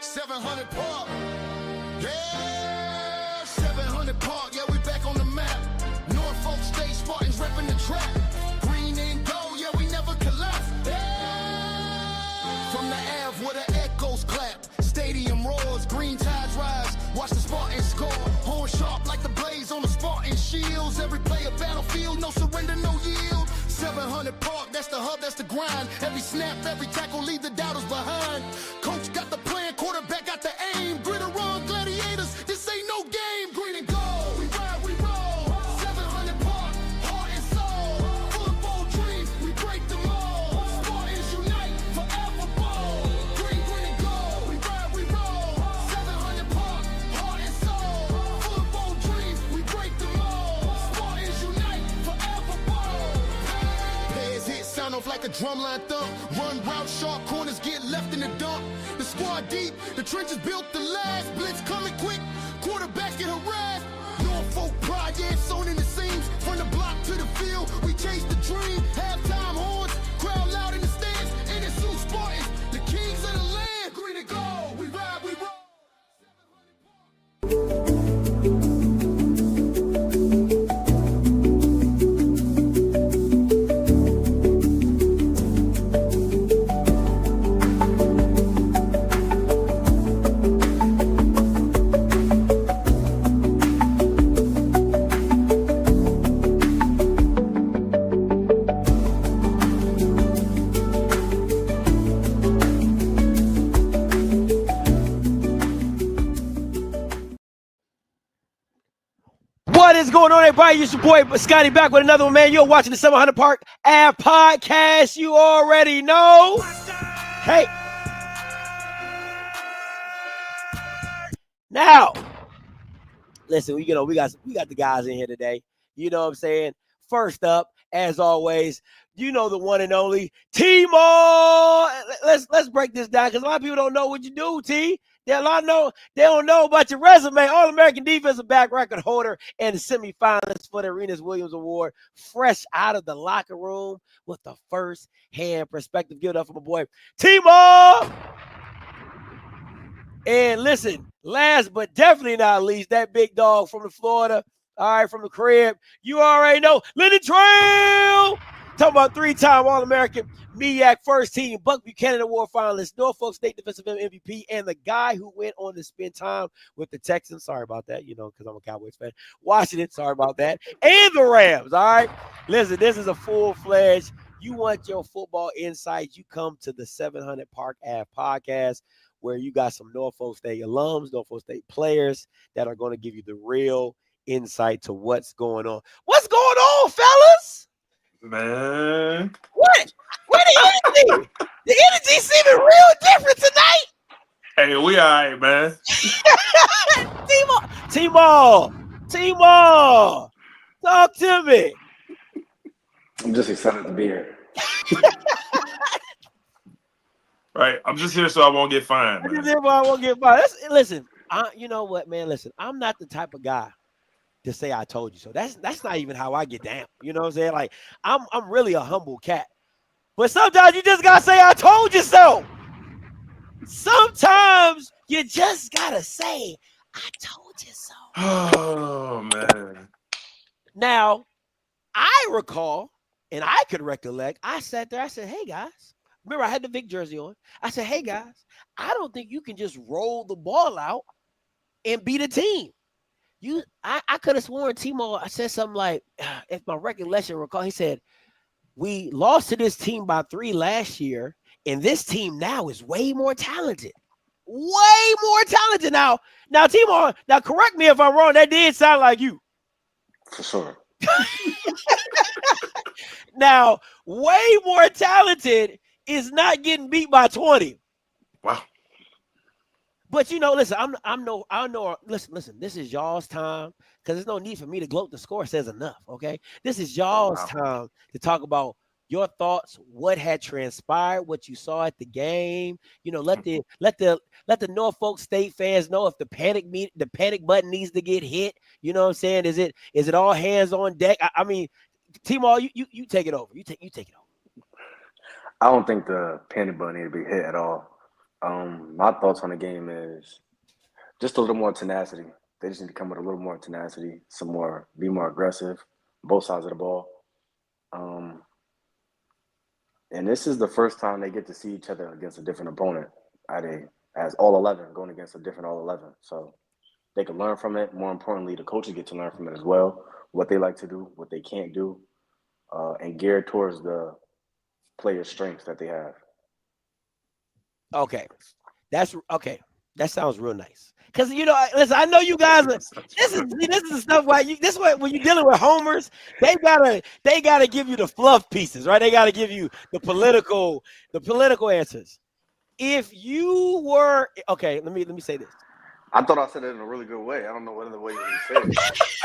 700 Park. Yeah, 700 Park. Yeah, we back on the map. Norfolk State, Spartans repping the trap. Green and gold, yeah, we never collapse. Yeah. From the Ave where the echoes clap. Stadium roars, green tides rise. Watch the Spartans score. Horn sharp like the blaze on the Spartan shields. Every play a battlefield, no surrender, no yield. 700 Park, that's the hub, that's the grind. Every snap, every tackle, leave the doubters behind. Coach got the plan, quarterback got the aim. Grit or run, gladiators, this ain't no game. Green and gold, we ride, we roll. 700 Park, heart and soul. Football dreams, we break them all. Spartans unite, forever bold. Green and gold, we ride, we roll. 700 Park, heart and soul. Football dreams, we break them all. Spartans unite, forever bold. Players hit, sound off like a drumline thump. Run route, sharp corners get left in the dump. The squad deep, the trenches built to last. Blitz coming quick, quarterbacks get harassed. Norfolk pride, yeah, it's sewn in the seams. From the block to the field, we chase the dream. Halftime horns, crowd loud in the stands. And it's Sioux Spartans, the kings of the land. Green and gold, we ride, we roll. What is going on, everybody? It's your boy Scotty back with another one, man. You're watching the 700 Park Ave Podcast. You already know. Hey. Now, listen, we got the guys in here today. You know what I'm saying? First up, as always, you know the one and only T-Mo. Let's break this down because a lot of people don't know what you do, T. They don't know about your resume. All-American defensive back record holder and the semifinalists for the Arenas Williams Award. Fresh out of the locker room with the first-hand perspective. Give it up for my boy, T-Mo. And listen, last but definitely not least, that big dog from the Florida, all right, from the crib. You already know, Lenny Trail. Talking about three-time All-American, MEAC first team, Buck Buchanan Award finalist, Norfolk State Defensive MVP, and the guy who went on to spend time with the Texans. Sorry about that, because I'm a Cowboys fan. Washington, sorry about that. And the Rams, all right? Listen, this is a full-fledged, you want your football insights, you come to the 700 Park Ave Podcast, where you got some Norfolk State alums, Norfolk State players that are going to give you the real insight to what's going on. What's going on, fellas? Man. What? Where the energy? The energy seeming real different tonight. Hey, we all right, man. T-Mo, talk to me. I'm just excited to be here. Right, I'm just here so I won't get fined. I'm just here so I won't get fined. Listen, you know what, man? Listen, I'm not the type of guy to say I told you so. That's not even how I get down. You know what I'm saying? Like, I'm really a humble cat. But sometimes you just gotta say I told you so. Sometimes you just gotta say I told you so. Oh man. Now, I recall and I could recollect, I sat there, I said, hey guys. Remember, I had the Vic jersey on. I said, hey guys, I don't think you can just roll the ball out and beat a team. I could have sworn T-Mo, I said something like, if my recollection recall, he said, we lost to this team by 3 last year, and this team now is way more talented. Way more talented. Now, T-Mo, now correct me if I'm wrong. That did sound like you. For sure. Now, way more talented is not getting beat by 20. Wow. But listen, listen, this is y'all's time because there's no need for me to gloat. The score says enough, okay? This is y'all's time to talk about your thoughts, what had transpired, what you saw at the game. Let the Norfolk State fans know if the panic button needs to get hit. You know what I'm saying? Is it all hands on deck? I mean, T-Mo, you take it over. You take it over. I don't think the panic button need to be hit at all. My thoughts on the game is just a little more tenacity. They just need to come with a little more tenacity, be more aggressive, both sides of the ball. And this is the first time they get to see each other against a different opponent as all 11 going against a different all 11. So they can learn from it. More importantly, the coaches get to learn from it as well, what they like to do, what they can't do, and geared towards the players' strengths that they have. Okay. That's okay. That sounds real nice. Because listen, I know you guys are. This is the stuff why when you're dealing with homers, they gotta give you the fluff pieces, right? They gotta give you the political answers. If you were okay, let me say this. I thought I said it in a really good way. I don't know what other way you said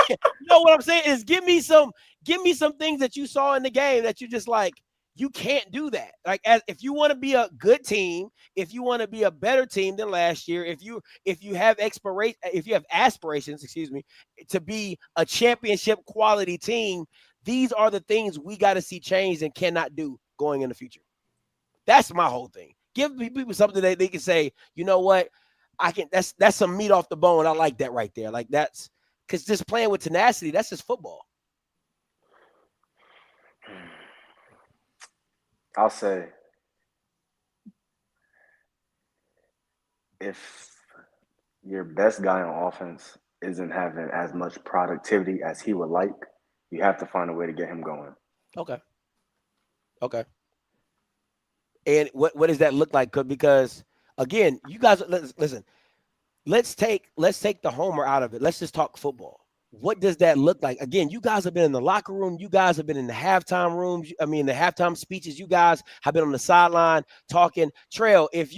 it. What I'm saying is give me some things that you saw in the game that you just like. You can't do that. Like, if you want to be a good team, if you want to be a better team than last year, if you have aspirations, to be a championship quality team, these are the things we got to see changed and cannot do going in the future. That's my whole thing. Give people something that they can say, you know what, I can. That's some meat off the bone. I like that right there. Like that's because just playing with tenacity, that's just football. I'll say if your best guy on offense isn't having as much productivity as he would like, you have to find a way to get him going. Okay. And what does that look like? Because again, you guys listen. Let's take the homer out of it. Let's just talk football. What does that look like? Again, you guys have been in the locker room. You guys have been in the halftime rooms. I mean, the halftime speeches. You guys have been on the sideline talking. Trail, if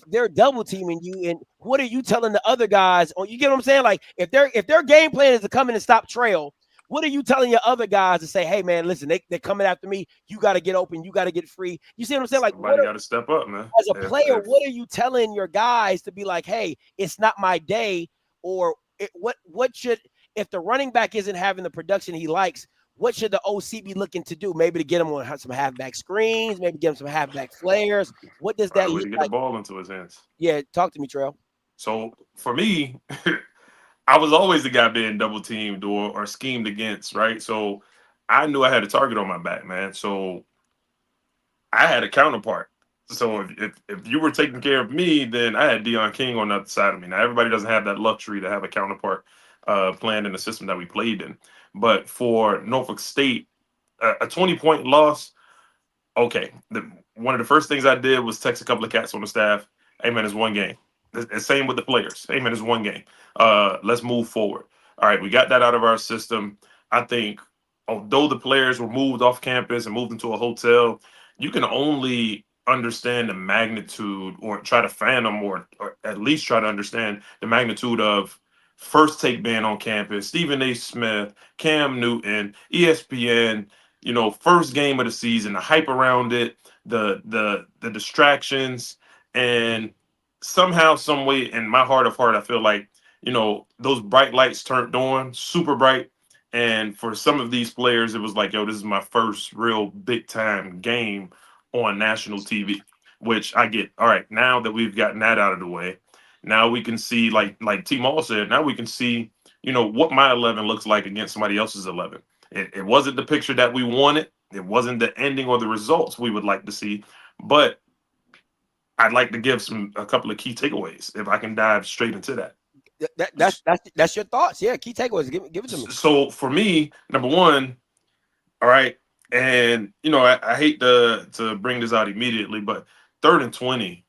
they're double teaming you, and what are you telling the other guys? You get what I'm saying? Like if their game plan is to come in and stop Trail, what are you telling your other guys to say? Hey, man, listen, they're coming after me. You got to get open. You got to get free. You see what I'm saying? Like, somebody got to step up, man. As a player, what are you telling your guys to be like? Hey, it's not my day, or what should, if the running back isn't having the production he likes, what should the OC be looking to do? Maybe to get him on some halfback screens, maybe get him some halfback flares. What does that look to get like? the ball into his hands. Yeah, talk to me, Trail. So for me, I was always the guy being double teamed or schemed against, right? So I knew I had a target on my back, man. So I had a counterpart. So if you were taking care of me, then I had Deion King on the other side of me. Now, everybody doesn't have that luxury to have a counterpart playing in the system that we played in. But for Norfolk State, a 20-point loss, okay. One of the first things I did was text a couple of cats on the staff. Hey, man, it's one game. The same with the players. Hey, man, it's one game. Let's move forward. All right, we got that out of our system. I think although the players were moved off campus and moved into a hotel, you can only understand the magnitude or try to fathom or at least try to understand the magnitude of First Take being on campus, Stephen A. Smith, Cam Newton, ESPN, first game of the season, the hype around it, the distractions, and somehow, some way, in my heart of heart, I feel like, those bright lights turned on, super bright. And for some of these players, it was like, yo, this is my first real big time game on national TV, which I get. All right, now that we've gotten that out of the way, now we can see, like T. Maul said, now we can see, what my 11 looks like against somebody else's 11. It wasn't the picture that we wanted. It wasn't the ending or the results we would like to see, but I'd like to give a couple of key takeaways if I can dive straight into that. That's your thoughts. Yeah, key takeaways. Give it to me. So for me, number one, all right, and I hate to bring this out immediately, but 3rd and 20,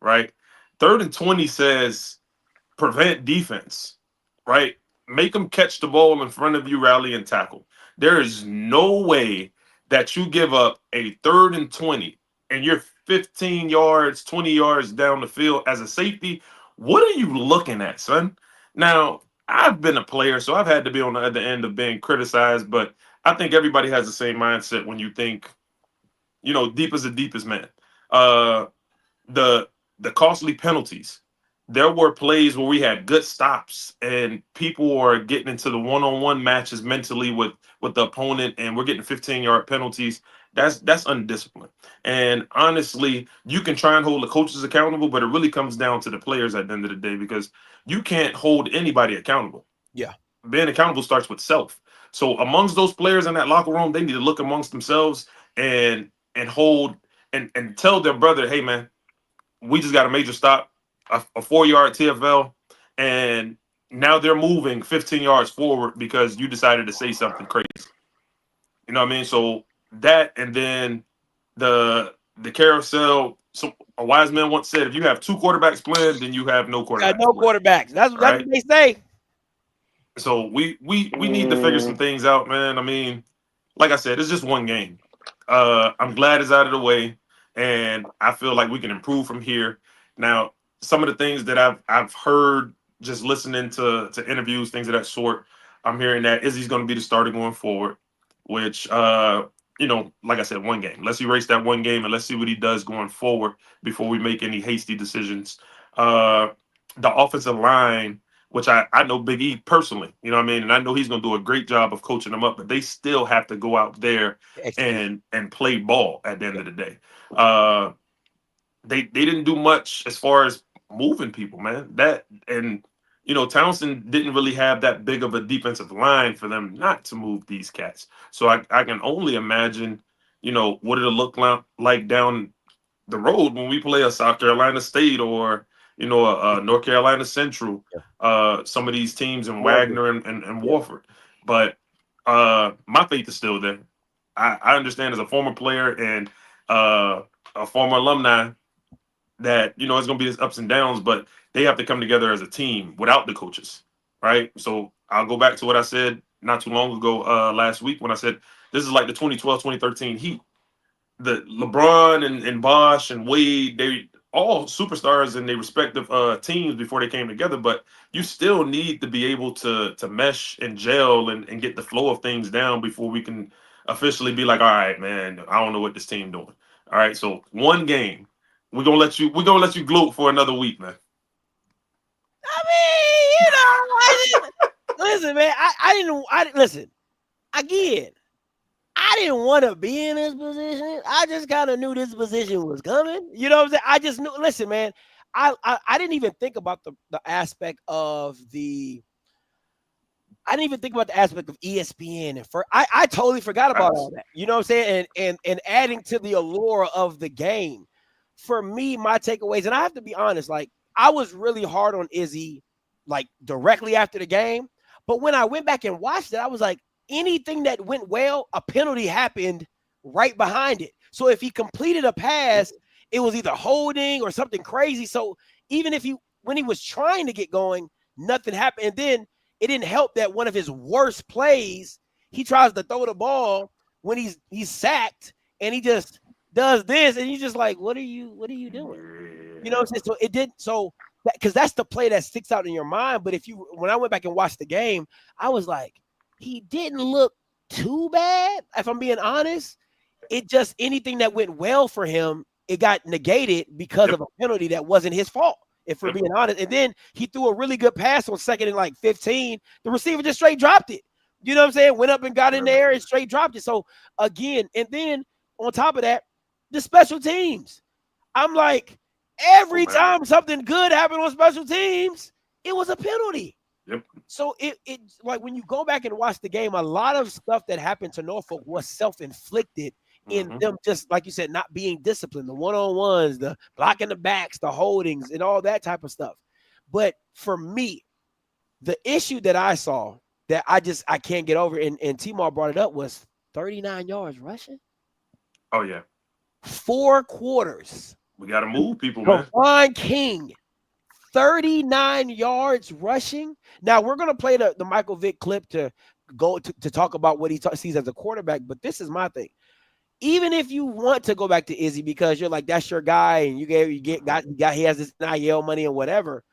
right? 3rd and 20 says prevent defense, right? Make them catch the ball in front of you, rally and tackle. There is no way that you give up a 3rd and 20 and you're 15 yards, 20 yards down the field as a safety. What are you looking at, son? Now, I've been a player, so I've had to be on the other end of being criticized, but I think everybody has the same mindset when you think, deep is the deepest man. The costly penalties. There were plays where we had good stops and people were getting into the one-on-one matches mentally with the opponent, and we're getting 15-yard penalties. That's undisciplined. And honestly, you can try and hold the coaches accountable, but it really comes down to the players at the end of the day, because you can't hold anybody accountable. Yeah. Being accountable starts with self. So amongst those players in that locker room, they need to look amongst themselves and hold and tell their brother, hey man, we just got a major stop, a 4-yard TFL, and now they're moving 15 yards forward because you decided to say something crazy. You know what I mean? So that, and then the carousel. So a wise man once said, if you have 2 quarterbacks playing, then you have no quarterbacks. Got no quarterbacks. That's right? what they say. So we need to figure some things out, man. I mean, like I said, it's just one game. I'm glad it's out of the way, and I feel like we can improve from here. Now, some of the things that I've heard just listening to interviews, things of that sort, I'm hearing that Izzy's going to be the starter going forward, which like I said, one game. Let's erase that one game and let's see what he does going forward before we make any hasty decisions. The offensive line, which I know Big E personally, you know what I mean? And I know he's going to do a great job of coaching them up, but they still have to go out there and play ball at the end of the day. They didn't do much as far as moving people, man. Towson didn't really have that big of a defensive line for them not to move these cats. So I can only imagine, what it'll look like down the road when we play a South Carolina State or, a North Carolina Central, some of these teams in Wagner and Warford. But my faith is still there. I understand as a former player and a former alumni that, it's going to be this ups and downs, but they have to come together as a team without the coaches, right? So I'll go back to what I said not too long ago last week when I said this is like the 2012-2013 Heat. The LeBron and Bosh and Wade, they all superstars in their respective teams before they came together, but you still need to be able to mesh and gel and get the flow of things down before we can officially be like, all right, man, I don't know what this team doing. All right, so one game. We're gonna let you gloat for another week, man. I mean, listen, man. Listen. Again, I didn't want to be in this position. I just kind of knew this position was coming. You know what I'm saying? I just knew. Listen, man. I didn't even think about the aspect of the. I didn't even think about the aspect of ESPN and I totally forgot about all that. You know what I'm saying? And adding to the allure of the game. For me, my takeaways, and I have to be honest, like I was really hard on Izzy, like directly after the game. But when I went back and watched it, I was like, anything that went well, a penalty happened right behind it. So if he completed a pass, it was either holding or something crazy. So even when he was trying to get going, nothing happened. And then it didn't help that one of his worst plays, he tries to throw the ball when he's sacked and he just does this, and you're just like, what are you doing? You know what I'm saying? So it did because that's the play that sticks out in your mind. But when I went back and watched the game, I was like, he didn't look too bad, if I'm being honest. It just anything that went well for him, it got negated because of a penalty that wasn't his fault, if we're being honest. And then he threw a really good pass on second and like 15. The receiver just straight dropped it. You know what I'm saying? Went up and got in there and straight dropped it. So again, and then on top of that, the special teams. I'm like, every time something good happened on special teams, it was a penalty. Yep. So it like when you go back and watch the game, a lot of stuff that happened to Norfolk was self-inflicted in them, just like you said, not being disciplined, the one-on-ones, the blocking the backs, the holdings, and all that type of stuff. But for me, the issue that I saw that I can't get over, and T-Mar brought it up, was 39 yards rushing. Oh, yeah. 4 quarters. We got to move people, man. Ron King, 39 yards rushing. Now, we're going to play the Michael Vick clip to go to talk about what he sees as a quarterback, but this is my thing. Even if you want to go back to Izzy because you're like, that's your guy, and he has this NIL money and whatever,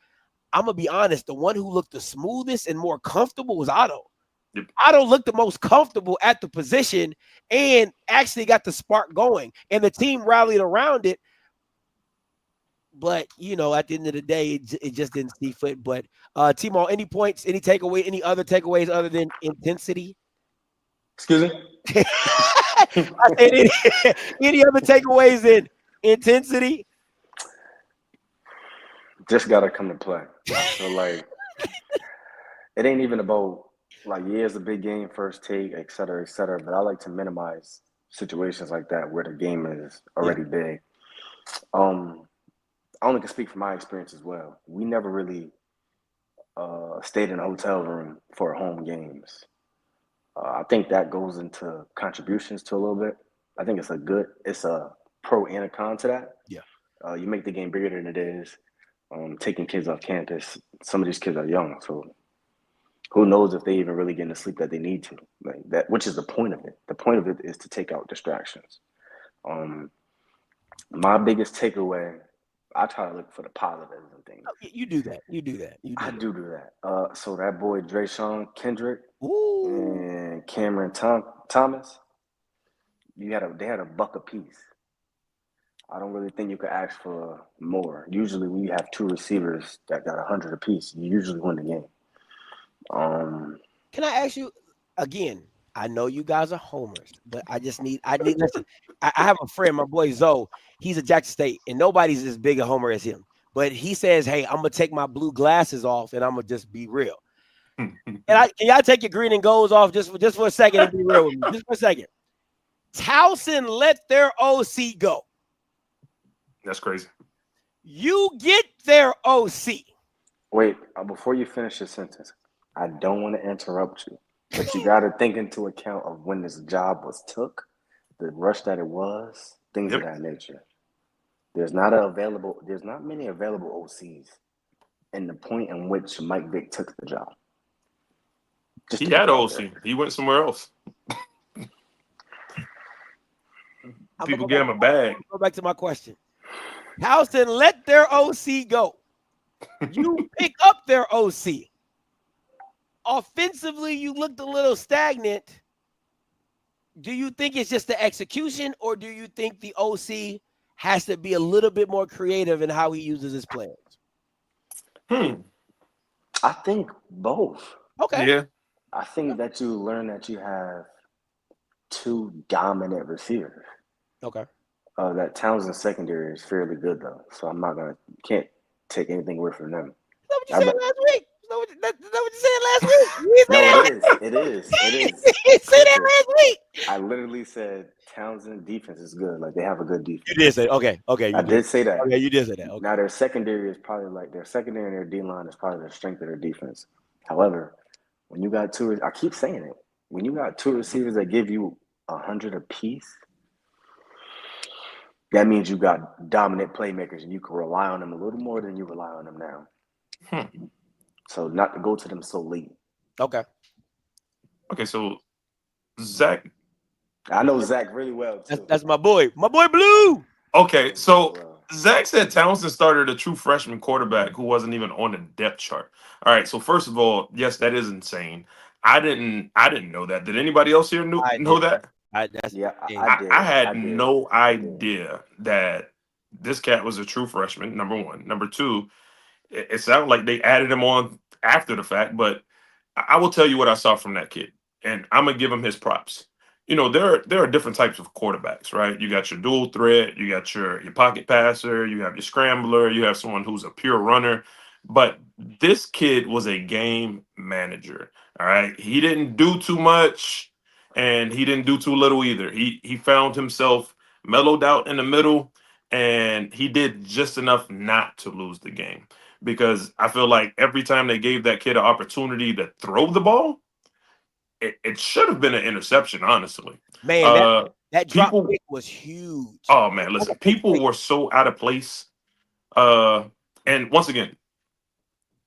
I'm going to be honest, the one who looked the smoothest and more comfortable was Otto. Otto looked the most comfortable at the position and actually got the spark going, and the team rallied around it. But, at the end of the day, it just didn't see fit. But, Timo, any points, any takeaway, any other takeaways other than intensity? Excuse me? I said, any other takeaways in intensity? Just gotta come to play. So like, it ain't even about like, yeah, it's a big game, first take, et cetera, et cetera. But I like to minimize situations like that where the game is already big. I only can speak from my experience as well. We never really stayed in a hotel room for home games. I think that goes into contributions to a little bit. I think it's a pro and a con to that. Yeah. You make the game bigger than it is. Taking kids off campus. Some of these kids are young, so who knows if they even really getting the sleep that they need to. Like that, which is the point of it. The point of it is to take out distractions. My biggest takeaway, I try to look for the positives and things. Oh, you do that. I do that. So that boy Drayshawn Kendrick Ooh. and Cameron Thomas, they had a buck apiece. I don't really think you could ask for more. Usually, when you have two receivers that got 100 apiece, you usually win the game. Can I ask you again? I know you guys are homers, but I need listen. I have a friend, my boy Zoe. He's a Jackson State, and nobody's as big a homer as him. But he says, "Hey, I'm gonna take my blue glasses off, and I'm gonna just be real." Can y'all take your green and golds off just for a second and be real with me? Just for a second. Towson let their OC go. That's crazy. You get their OC. Wait, before you finish your sentence, I don't want to interrupt you, but you got to think into account of when this job was took, the rush that it was, things of that nature. There's not many available OCs, and the point in which Mike Vick took the job. He had OC. He went somewhere else. People gave him a bag. Go back to my question. Towson let their OC go. You pick up their OC. Offensively, you looked a little stagnant. Do you think it's just the execution, or do you think the OC has to be a little bit more creative in how he uses his players? I think both. Okay. Yeah. I think that you learn that you have two dominant receivers. Okay. That Townsend secondary is fairly good though, so can't take anything away from them. Is that what you said last week? Is that what you said last week? No, it is. You said that last week. I literally said Townsend defense is good. Like they have a good defense. You did say okay. I did say that. Okay, you did say that. Okay. Now their secondary is probably like their secondary and their D line is probably the strength of their defense. However, when you got I keep saying it. When you got two receivers that give you 100 apiece, that means you got dominant playmakers and you can rely on them a little more than you rely on them now. So not to go to them so late. Okay. Okay, so Zach. I know Zach really well too. That's my boy. My boy Blue. Okay, so Zach said Townsend started a true freshman quarterback who wasn't even on the depth chart. All right, so first of all, yes, that is insane. I didn't know that. Did anybody else here know that? I did. I had no idea that this cat was a true freshman, number one. Number two, it sounded like they added him on after the fact, but I will tell you what I saw from that kid, and I'm going to give him his props. You know, there are different types of quarterbacks, right? You got your dual threat, you got your pocket passer, you have your scrambler, you have someone who's a pure runner. But this kid was a game manager, all right? He didn't do too much, and he didn't do too little either. He found himself mellowed out in the middle, and he did just enough not to lose the game. Because I feel like every time they gave that kid an opportunity to throw the ball, it should have been an interception, honestly. Man, that drop kick was huge. Oh, man, listen, people were so out of place. And once again,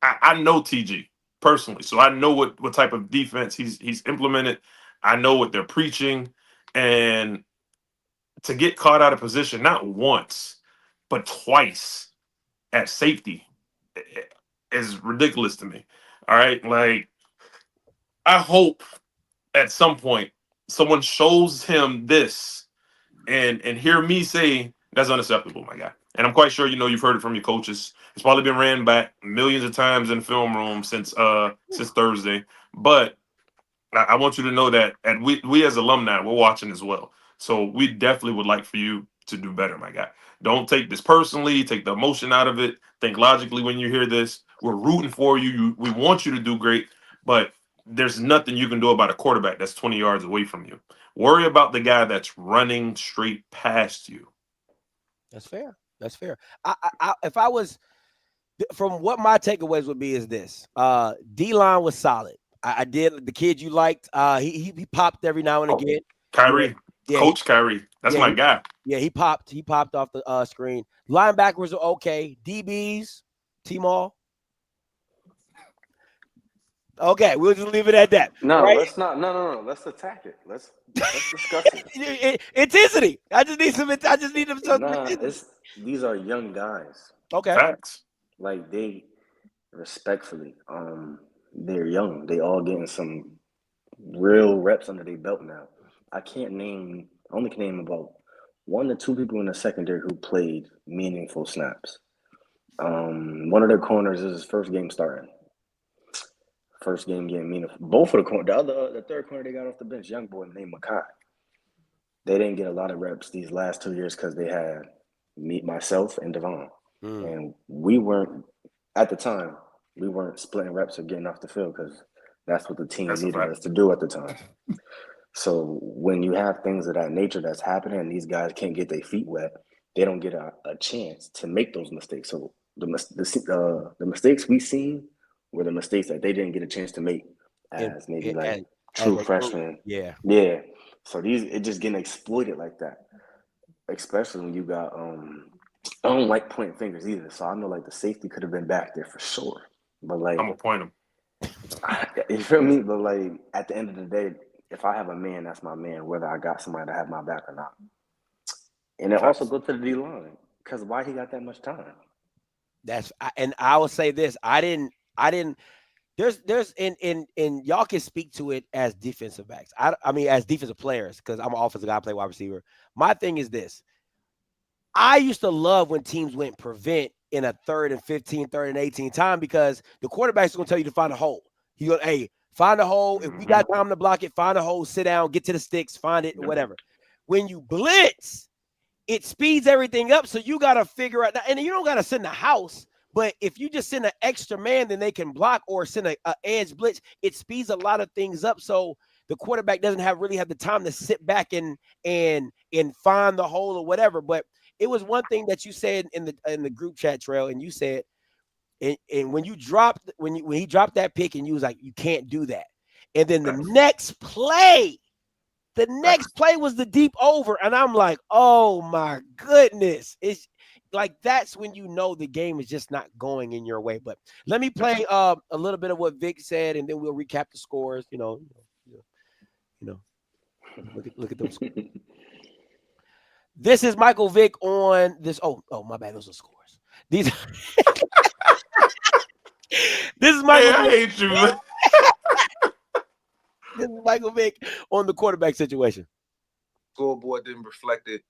I know TG personally, so I know what type of defense he's implemented. I know what they're preaching. And to get caught out of position, not once, but twice at safety is ridiculous to me. All right. Like, I hope at some point someone shows him this and hear me say that's unacceptable, my guy. And I'm quite sure you've heard it from your coaches. It's probably been ran back millions of times in the film room since Thursday. But I want you to know that we as alumni, we're watching as well. So we definitely would like for you to do better, my guy. Don't take this personally. Take the emotion out of it. Think logically when you hear this. We're rooting for you. We want you to do great, but there's nothing you can do about a quarterback that's 20 yards away from you. Worry about the guy that's running straight past you. That's fair. That's fair. If I was from what my takeaways would be is this: D-line was solid. I did the kid you liked. He popped every now and again. Kyrie, Yeah, Coach Kyrie, that's my guy. Yeah, he popped. He popped off the screen. Linebackers are okay. DBs, T-Mall. Okay, we'll just leave it at that. No, right? let's not. No. Let's attack it. Let's discuss it. Intensity. I just need some. Nah, these are young guys. Okay. Facts. Like they respectfully, they're young. They all getting some real reps under their belt now. I only can name about 1 to 2 people in the secondary who played meaningful snaps. One of their corners is his first game starting. First game getting meaningful. Both of the corners, the third corner they got off the bench, young boy named Makai. They didn't get a lot of reps these last 2 years because they had myself, and Devon. And we weren't, at the time, splitting reps or getting off the field because that's what the team needed us to do at the time. So when you have things of that nature that's happening and these guys can't get their feet wet, they don't get a chance to make those mistakes. So the mistakes we seen were the mistakes that they didn't get a chance to make as true freshmen. Yeah. So it just getting exploited like that, especially when you got I don't like pointing fingers either. So I know like the safety could have been back there for sure, but like I'm gonna point him. You feel me? But like at the end of the day, if I have a man, that's my man, whether I got somebody to have my back or not. And it also go to the D line because why he got that much time? And I will say this: I didn't. There's and y'all can speak to it as defensive backs. I mean as defensive players because I'm an offensive guy, I play wide receiver. My thing is this: I used to love when teams went prevent in a 3rd and 15, 3rd and 18 time because the quarterback's going to tell you to find a hole. He go, hey, find a hole. If we got time to block it, find a hole, sit down, get to the sticks, find it, whatever. When you blitz, it speeds everything up. So you got to figure out, and you don't got to send a house, but if you just send an extra man, then they can block or send a edge blitz. It speeds a lot of things up. So the quarterback doesn't really have the time to sit back and find the hole or whatever. But it was one thing that you said in the group chat, Trail, and you said, and when he dropped that pick, and you was like, you can't do that. And then the next play was the deep over, and I'm like, oh my goodness, it's like that's when you know the game is just not going in your way. But let me play a little bit of what Vic said, and then we'll recap the scores. You know, look at those scores. This is Michael Vick on this. Oh, my bad. Those are scores. These. This is Michael. I hate you. This is Michael Vick on the quarterback situation. Scoreboard didn't reflect it,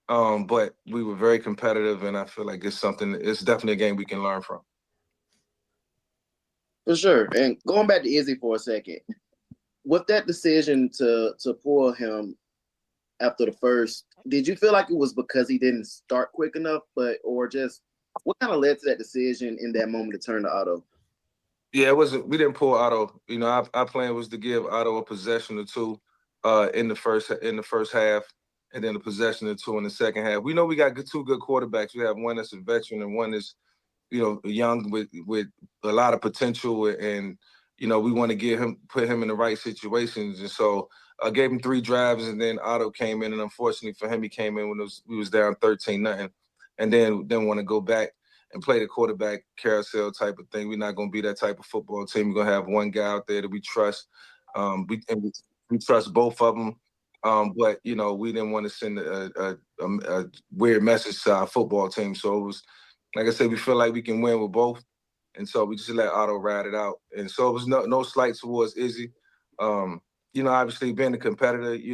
but we were very competitive, and I feel like it's definitely a game we can learn from. For sure. And going back to Izzy for a second, with that decision to pull him after the first, did you feel like it was because he didn't start quick enough, or just what kind of led to that decision in that moment to turn to Otto? Yeah, it wasn't. We didn't pull Otto. You know, our plan was to give Otto a possession or two in the first half, and then a possession or two in the second half. We know we got two good quarterbacks. We have one that's a veteran and one is, young with a lot of potential, and we want to put him in the right situations. And so I gave him 3 drives, and then Otto came in, and unfortunately for him, he came in when we was down 13-0, and then want to go back and play the quarterback carousel type of thing. We're not going to be that type of football team. We're going to have one guy out there that we trust. We trust both of them. But, we didn't want to send a weird message to our football team. So it was, like I said, we feel like we can win with both. And so we just let Otto ride it out. And so it was no slight towards Izzy. Obviously being a competitor, he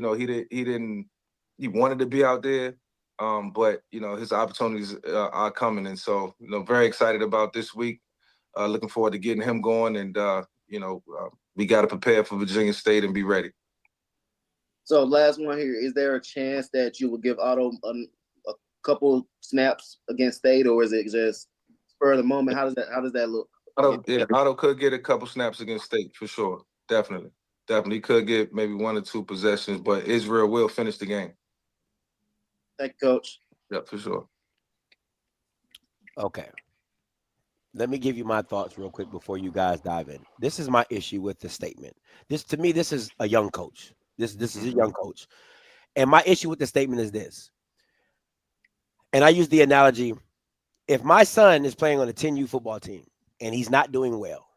wanted to be out there. But his opportunities are coming. And so, very excited about this week. Looking forward to getting him going. And, we got to prepare for Virginia State and be ready. So last one here. Is there a chance that you will give Otto a couple snaps against State, or is it just spur of the moment? How does that look? Otto could get a couple snaps against State for sure. Definitely could get maybe 1 or 2 possessions, but Israel will finish the game. Thank you, Coach. Yeah, for sure. Okay. Let me give you my thoughts real quick before you guys dive in. This is my issue with the statement. To me, this is a young coach. This is a young coach. And my issue with the statement is this. And I use the analogy, if my son is playing on a 10U football team and he's not doing well,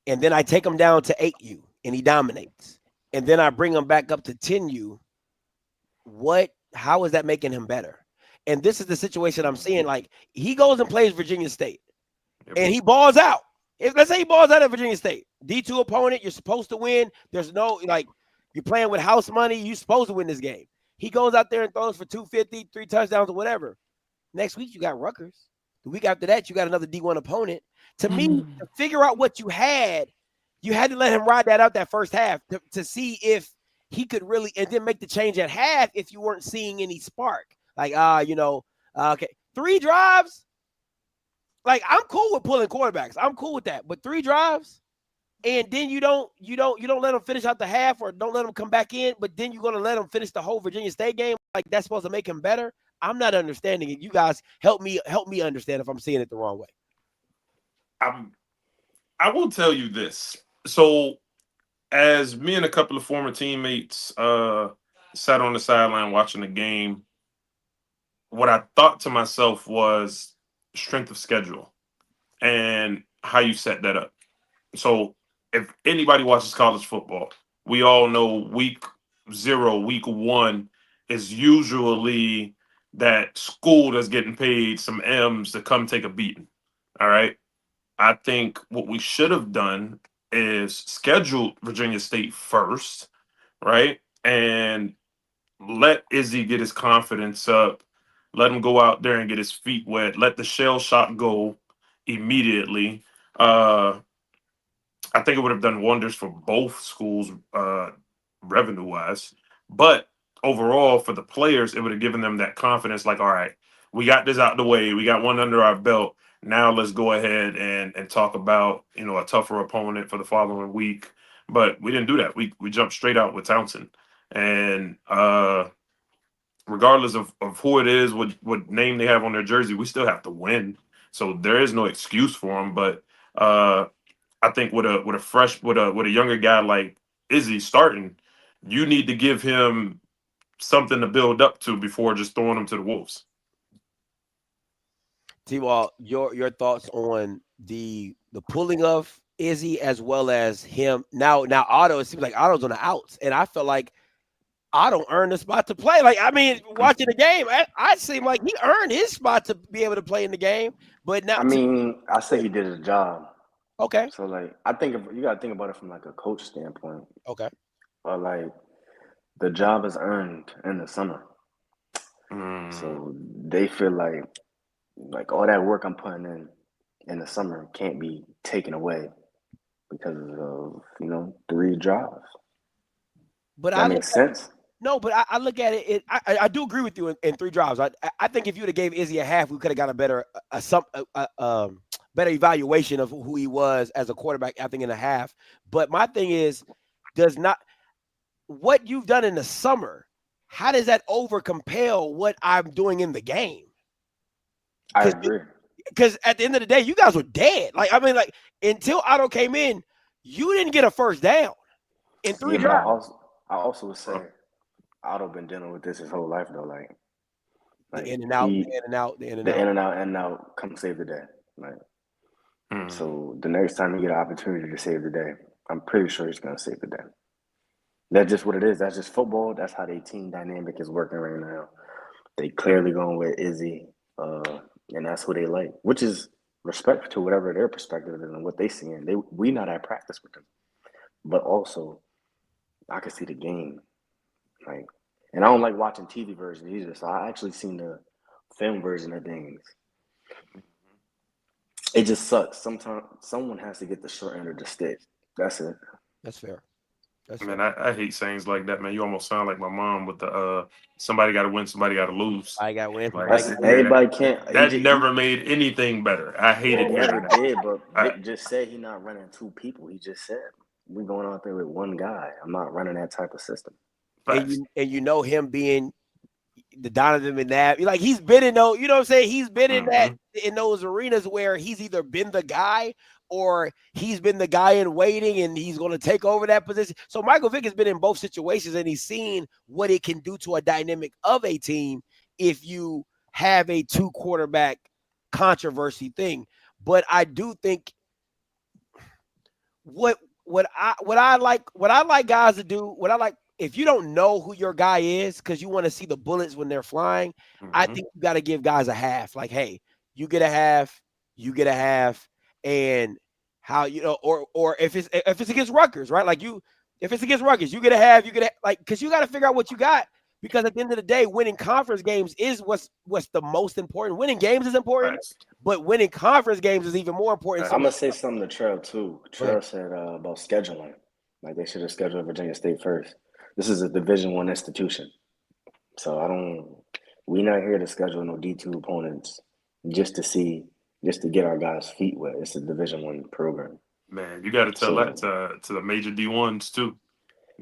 and then I take him down to 8U and he dominates, and then I bring him back up to 10U, how is that making him better? And this is the situation I'm seeing. Like, he goes and plays Virginia State, and he balls out. Let's say he balls out at Virginia State. D2 opponent, you're supposed to win. There's no, you're playing with house money. You're supposed to win this game. He goes out there and throws for 250, 3 touchdowns or whatever. Next week, you got Rutgers. The week after that, you got another D1 opponent. To me, to figure out what you had to let him ride that out that first half to see if he could really, and then make the change at half if you weren't seeing any spark. Okay, 3 drives. Like, I'm cool with pulling quarterbacks. I'm cool with that. But 3 drives, and then you don't let them finish out the half, or don't let them come back in, but then you're going to let them finish the whole Virginia State game. Like, that's supposed to make him better. I'm not understanding it. You guys help me understand if I'm seeing it the wrong way. I will tell you this. So, as me and a couple of former teammates sat on the sideline watching the game, what I thought to myself was strength of schedule and how you set that up. So, if anybody watches college football, we all know week 0, week 1 is usually that school that's getting paid some M's to come take a beating. All right. I think what we should have done is schedule Virginia State first, right? And let Izzy get his confidence up. Let him go out there and get his feet wet. Let the shell shock go immediately. I think it would have done wonders for both schools revenue-wise. But overall, for the players, it would have given them that confidence, like, all right, we got this out the way. We got one under our belt. Now let's go ahead and talk about, a tougher opponent for the following week. But we didn't do that. We jumped straight out with Towson. And regardless of who it is, what name they have on their jersey, we still have to win. So there is no excuse for them. But I think with a younger guy like Izzy starting, you need to give him something to build up to before just throwing him to the wolves. T-Wall, your thoughts on the pulling of Izzy as well as him. Now Otto, it seems like Otto's on the outs, and I feel like Otto earned the spot to play. Like, I mean, watching the game, I seem like he earned his spot to be able to play in the game. But now, I say he did his job. Okay. So, I think you got to think about it from, a coach standpoint. Okay. But, the job is earned in the summer. So they feel like all that work I'm putting in the summer can't be taken away because of 3 drives. But that makes sense. No, but I look at it. I do agree with you in 3 drives. I think if you would have gave Izzy a half, we could have got a better better evaluation of who he was as a quarterback. I think in a half. But my thing is, what you've done in the summer, how does that overcompel what I'm doing in the game? I agree. Because at the end of the day, you guys were dead. Until Otto came in, you didn't get a first down in 3 drives. I also would say Otto been dealing with this his whole life though. The in and out, the in and out. Come save the day. So the next time you get an opportunity to save the day, I'm pretty sure he's gonna save the day. That's just what it is. That's just football. That's how their team dynamic is working right now. They clearly going with Izzy, and that's who they like, which is respect to whatever their perspective is and what they seeing. We not at practice with them, but also I can see the game, and I don't like watching TV versions either. So I actually seen the film version of things. It just sucks. Sometimes someone has to get the short end of the stick. That's it. That's fair. That's Man, right. I hate sayings like that, man. You almost sound like my mom with the somebody got to win, somebody got to lose. I got wins. Like, That's yeah, everybody can't. that never made anything better. I It hated never hearing that. did. But I, Vic just said he not running two people. He just said we going out there with one guy. I'm not running that type of system. facts. And you know him being the Donovan McNabb. Like he's been in those, you know what I'm saying? He's been in those arenas where he's either been the guy or he's been the guy in waiting and he's going to take over that position. So Michael Vick has been in both situations and he's seen what it can do to a dynamic of a team if you have a 2 quarterback controversy thing. But I do think what I like guys to do, if you don't know who your guy is because you want to see the bullets when they're flying, I think you got to give guys a half. Like, hey, you get a half, and how or if it's against Rutgers, right? Like if it's against Rutgers, you get a half, because you got to figure out what you got. Because at the end of the day, winning conference games is what's the most important. Winning games is important, but winning conference games is even more important. I'm gonna say something to Trell too. Trell said about scheduling, like they should have scheduled Virginia State first. This is a Division I institution, so we not here to schedule no D2 opponents just to get our guys' feet wet. It's a Division I program. Man, you got to tell that to the major D1s too.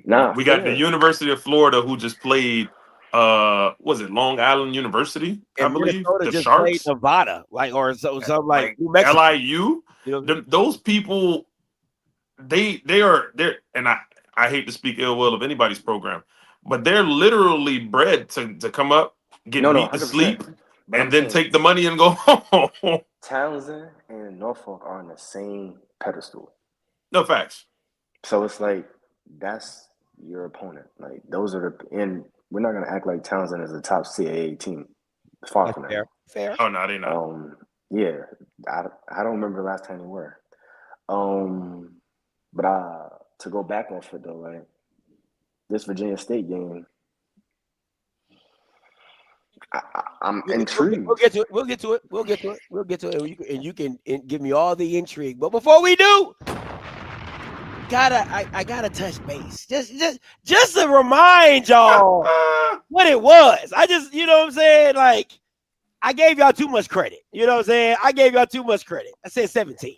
Nah, we got the University of Florida who just played. Was it Long Island University? I believe Minnesota the just Sharks, played Nevada, or something like New Mexico. LIU. Those people, they're and I hate to speak ill will of anybody's program, but they're literally bred to come up, get beat to sleep, and then take the money and go home. Towson and Norfolk are on the same pedestal. No facts. So it's like that's your opponent. Like those are and we're not gonna act like Towson is a top CAA team. Far from that. Fair. Oh no, they not. Yeah, I don't remember the last time they were. But to go back on it though, like this Virginia State game, I'm intrigued. We'll get to it. And you can give me all the intrigue. But before we do, I gotta touch base. Just to remind y'all what it was. I just, you know what I'm saying? Like, I gave y'all too much credit. You know what I'm saying? I gave y'all too much credit. I said 17.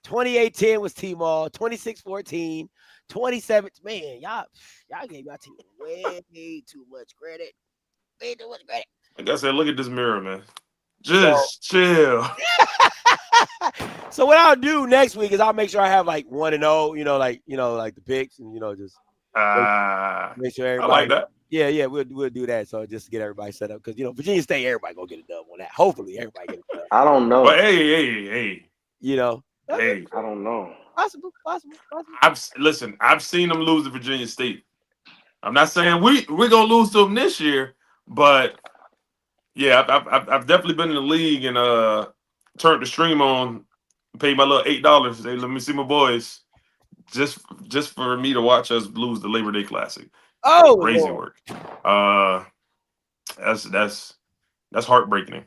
28-10 was T-Mall, 26-14, 27. Man, y'all gave y'all team way too much credit. Way too much credit. Like I said, look at this mirror, man. Just chill. So what I'll do next week is I'll make sure I have like 1-0, like the picks and just make sure everybody. I like that. Yeah, we'll do that. So just to get everybody set up because Virginia State, everybody gonna get a dub on that. Hopefully, everybody get a dub. I don't know. But hey. Hey, I don't know. Possible. I've seen them lose to Virginia State. I'm not saying we're gonna lose to them this year, but yeah, I've definitely been in the league and turned the stream on, paid my little $8. Say, let me see my boys, just for me to watch us lose the Labor Day Classic. Oh, crazy work. That's heartbreaking.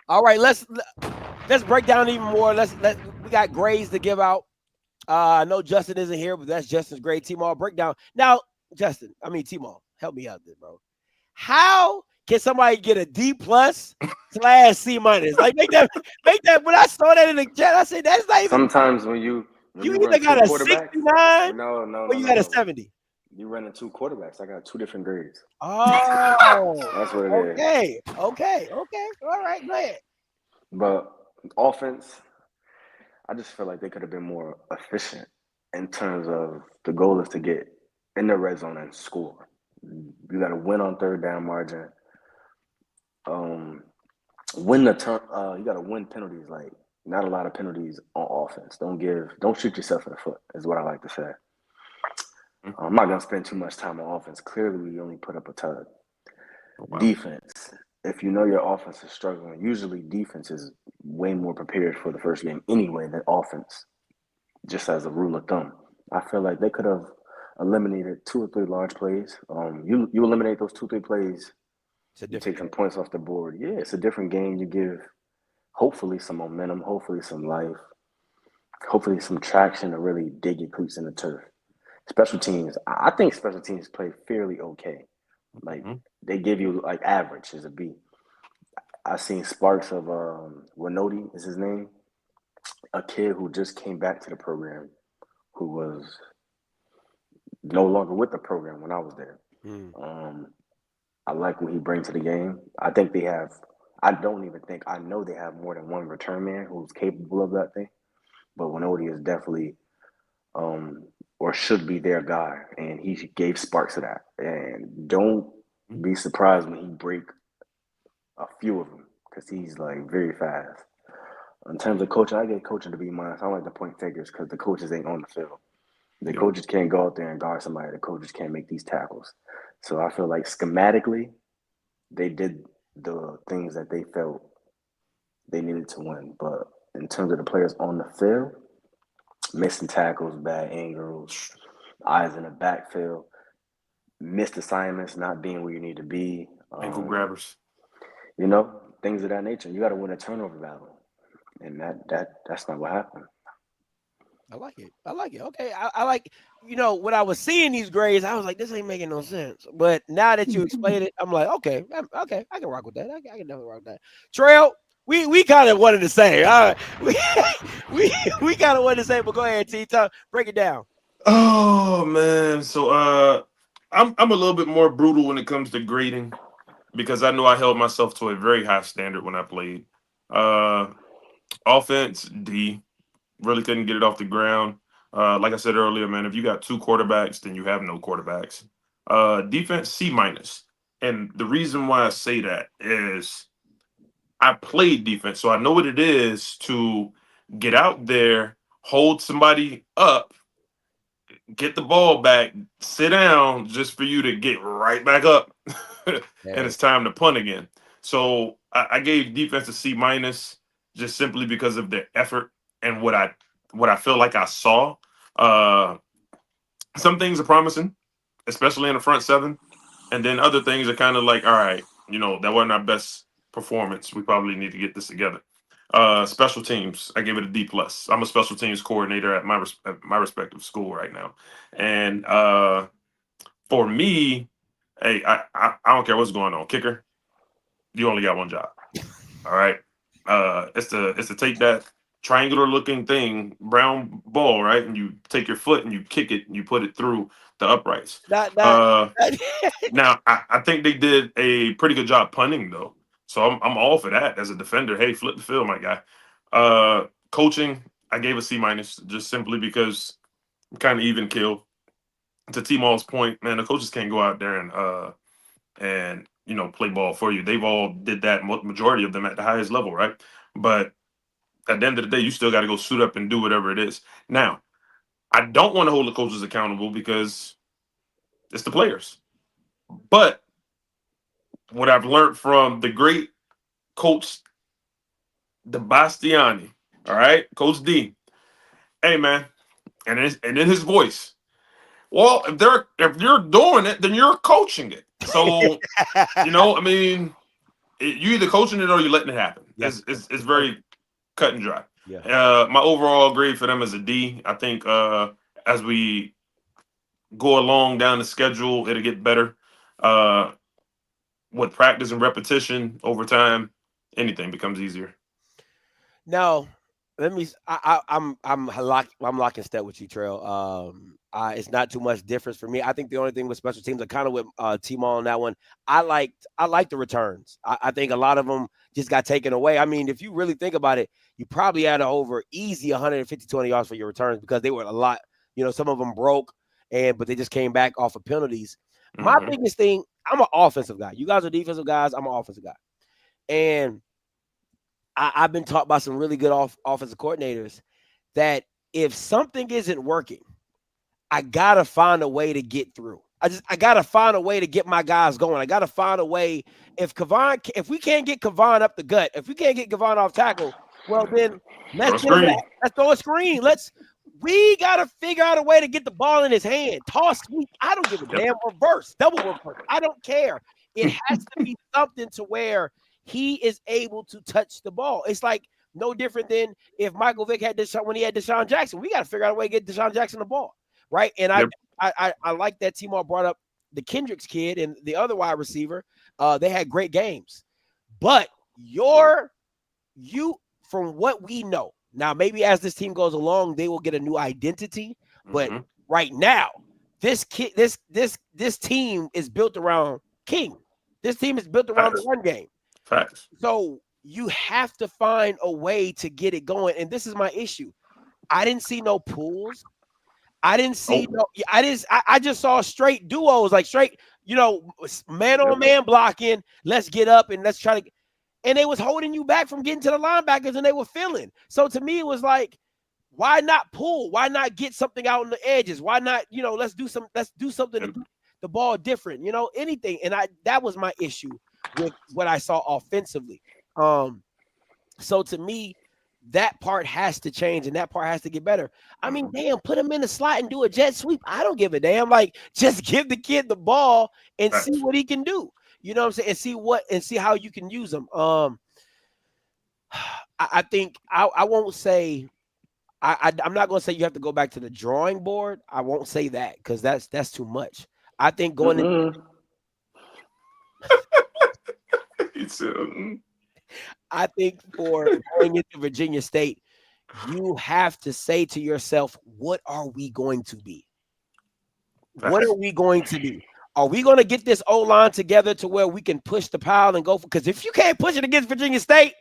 All right, let's break down even more. We got grades to give out. I know Justin isn't here, but that's Justin's grade. T-Mall breakdown. Now, T-Mall, help me out there, bro. How can somebody get a D+/C-? Like make that. When I saw that in the chat, I said that's not even. Sometimes when you either got a 69, no, or you got a 70. You running 2 quarterbacks. I got 2 different grades. Oh, that's what it is. Okay. All right, go ahead. But offense, I just feel like they could have been more efficient in terms of the goal is to get in the red zone and score. You got to win on third down margin. Win the turn. You got to win penalties. Like not a lot of penalties on offense. Don't shoot yourself in the foot. Is what I like to say. I'm not gonna spend too much time on offense. Clearly, we only put up a tug. Wow. Defense. If you know your offense is struggling, usually defense is way more prepared for the first game anyway than offense. Just as a rule of thumb, I feel like they could have eliminated 2 or 3 large plays. You eliminate those 2 or 3 plays, you take some points off the board. Yeah, it's a different game. You give hopefully some momentum, hopefully some life, hopefully some traction to really dig your cleats in the turf. Special teams. I think special teams play fairly okay. Like they give you like average is a B. I seen sparks of Winoti is his name, a kid who just came back to the program, who was no longer with the program when I was there. I like what he brings to the game. I think they have. I don't even think I know they have more than one return man who's capable of that thing. But Winoti is definitely or should be their guy, and he gave sparks of that. And don't be surprised when he break a few of them because he's like very fast. In terms of coaching, I get coaching to be minus. I don't like the point figures because the coaches ain't on the field. The coaches can't go out there and guard somebody. The coaches can't make these tackles. So I feel like schematically, they did the things that they felt they needed to win. But in terms of the players on the field, missing tackles, bad angles, eyes in the backfield, missed assignments, not being where you need to be. Ankle grabbers. You know, things of that nature. You got to win a turnover battle. And that's not what happened. I like it. Okay. I like, when I was seeing these grades, I was like, this ain't making no sense. But now that you explain it, I'm like, okay, I can rock with that. I can definitely rock with that. Trail, we kind of wanted to say, all right. We kind of wanted to say, but go ahead, T. Break it down. Oh man. So I'm a little bit more brutal when it comes to grading because I know I held myself to a very high standard when I played. Offense, D. Really couldn't get it off the ground. Like I said earlier, man, if you got two quarterbacks, then you have no quarterbacks. Defense, C-. And the reason why I say that is I played defense, so I know what it is to get out there, hold somebody up, get the ball back, sit down just for you to get right back up. And it's time to punt again. So I gave defense a C- just simply because of the effort and what I feel like I saw. Some things are promising, especially in the front seven. And then other things are kind of like, all right, that wasn't our best performance. We probably need to get this together. Special teams, I give it a D+. I'm a special teams coordinator at my respective school right now. And for me, hey, I don't care what's going on. Kicker, you only got one job. All right. It's to take that triangular looking thing, brown ball, right? And you take your foot and you kick it and you put it through the uprights. Now I think they did a pretty good job punting though. So I'm all for that as a defender. Hey, flip the field, my guy. Coaching, I gave a C- just simply because I'm kind of even kill. To T-Mall's point, man, the coaches can't go out there and play ball for you. They've all did that, majority of them at the highest level, right? But at the end of the day, you still got to go suit up and do whatever it is. Now, I don't want to hold the coaches accountable because it's the players. But what I've learned from the great coach DeBastiani, all right, Coach D, hey man, and in his voice, well, if you're doing it, then you're coaching it. So you either coaching it or you're letting it happen. Yeah. It's very cut and dry. Yeah. My overall grade for them is a D. I think as we go along down the schedule, it'll get better. With practice and repetition over time, anything becomes easier. No, let me. I'm locking step with you, Trail. It's not too much difference for me. I think the only thing with special teams, I kind of with T-Mall on that one. I like the returns. I think a lot of them just got taken away. I mean, if you really think about it, you probably had over easy 150-20 yards for your returns because they were a lot. Some of them broke, but they just came back off of penalties. Mm-hmm. My biggest thing, I'm an offensive guy. You guys are defensive guys. I'm an offensive guy, and I've been taught by some really good offensive coordinators that if something isn't working, I gotta find a way to get through. I gotta find a way to get my guys going. I gotta find a way. If we can't get Kavon up the gut, if we can't get Kavon off tackle, well then let's throw a screen. We gotta figure out a way to get the ball in his hand. Toss sweep. I don't give a damn. Reverse, double reverse. I don't care. It has to be something to where he is able to touch the ball. It's like no different than if Michael Vick had when he had Deshaun Jackson. We got to figure out a way to get Deshaun Jackson the ball, right? And I like that T-Mall brought up the Kendricks kid and the other wide receiver. They had great games. But from what we know, now maybe as this team goes along, they will get a new identity. But right now, this team is built around King. This team is built around the run game. Facts. So you have to find a way to get it going. And this is my issue. I didn't see no pools. I didn't see I just saw straight duos, like straight, man on man blocking. Let's get up and let's try to. And they was holding you back from getting to the linebackers, and they were filling. So to me, it was like, why not pull? Why not get something out on the edges? Why not, let's do something to do the ball different, anything. And that was my issue with what I saw offensively. So to me, that part has to change and that part has to get better. I mean, damn, put him in the slot and do a jet sweep. I don't give a damn. Like, just give the kid the ball and see what he can do. You know what I'm saying? And see how you can use them. I think I won't say I'm not going to say you have to go back to the drawing board. I won't say that because that's too much. I think going into I think for going into Virginia State, you have to say to yourself, what are we going to be? What are we going to be? Are we going to get this O-line together to where we can push the pile and go for? Because if you can't push it against Virginia State,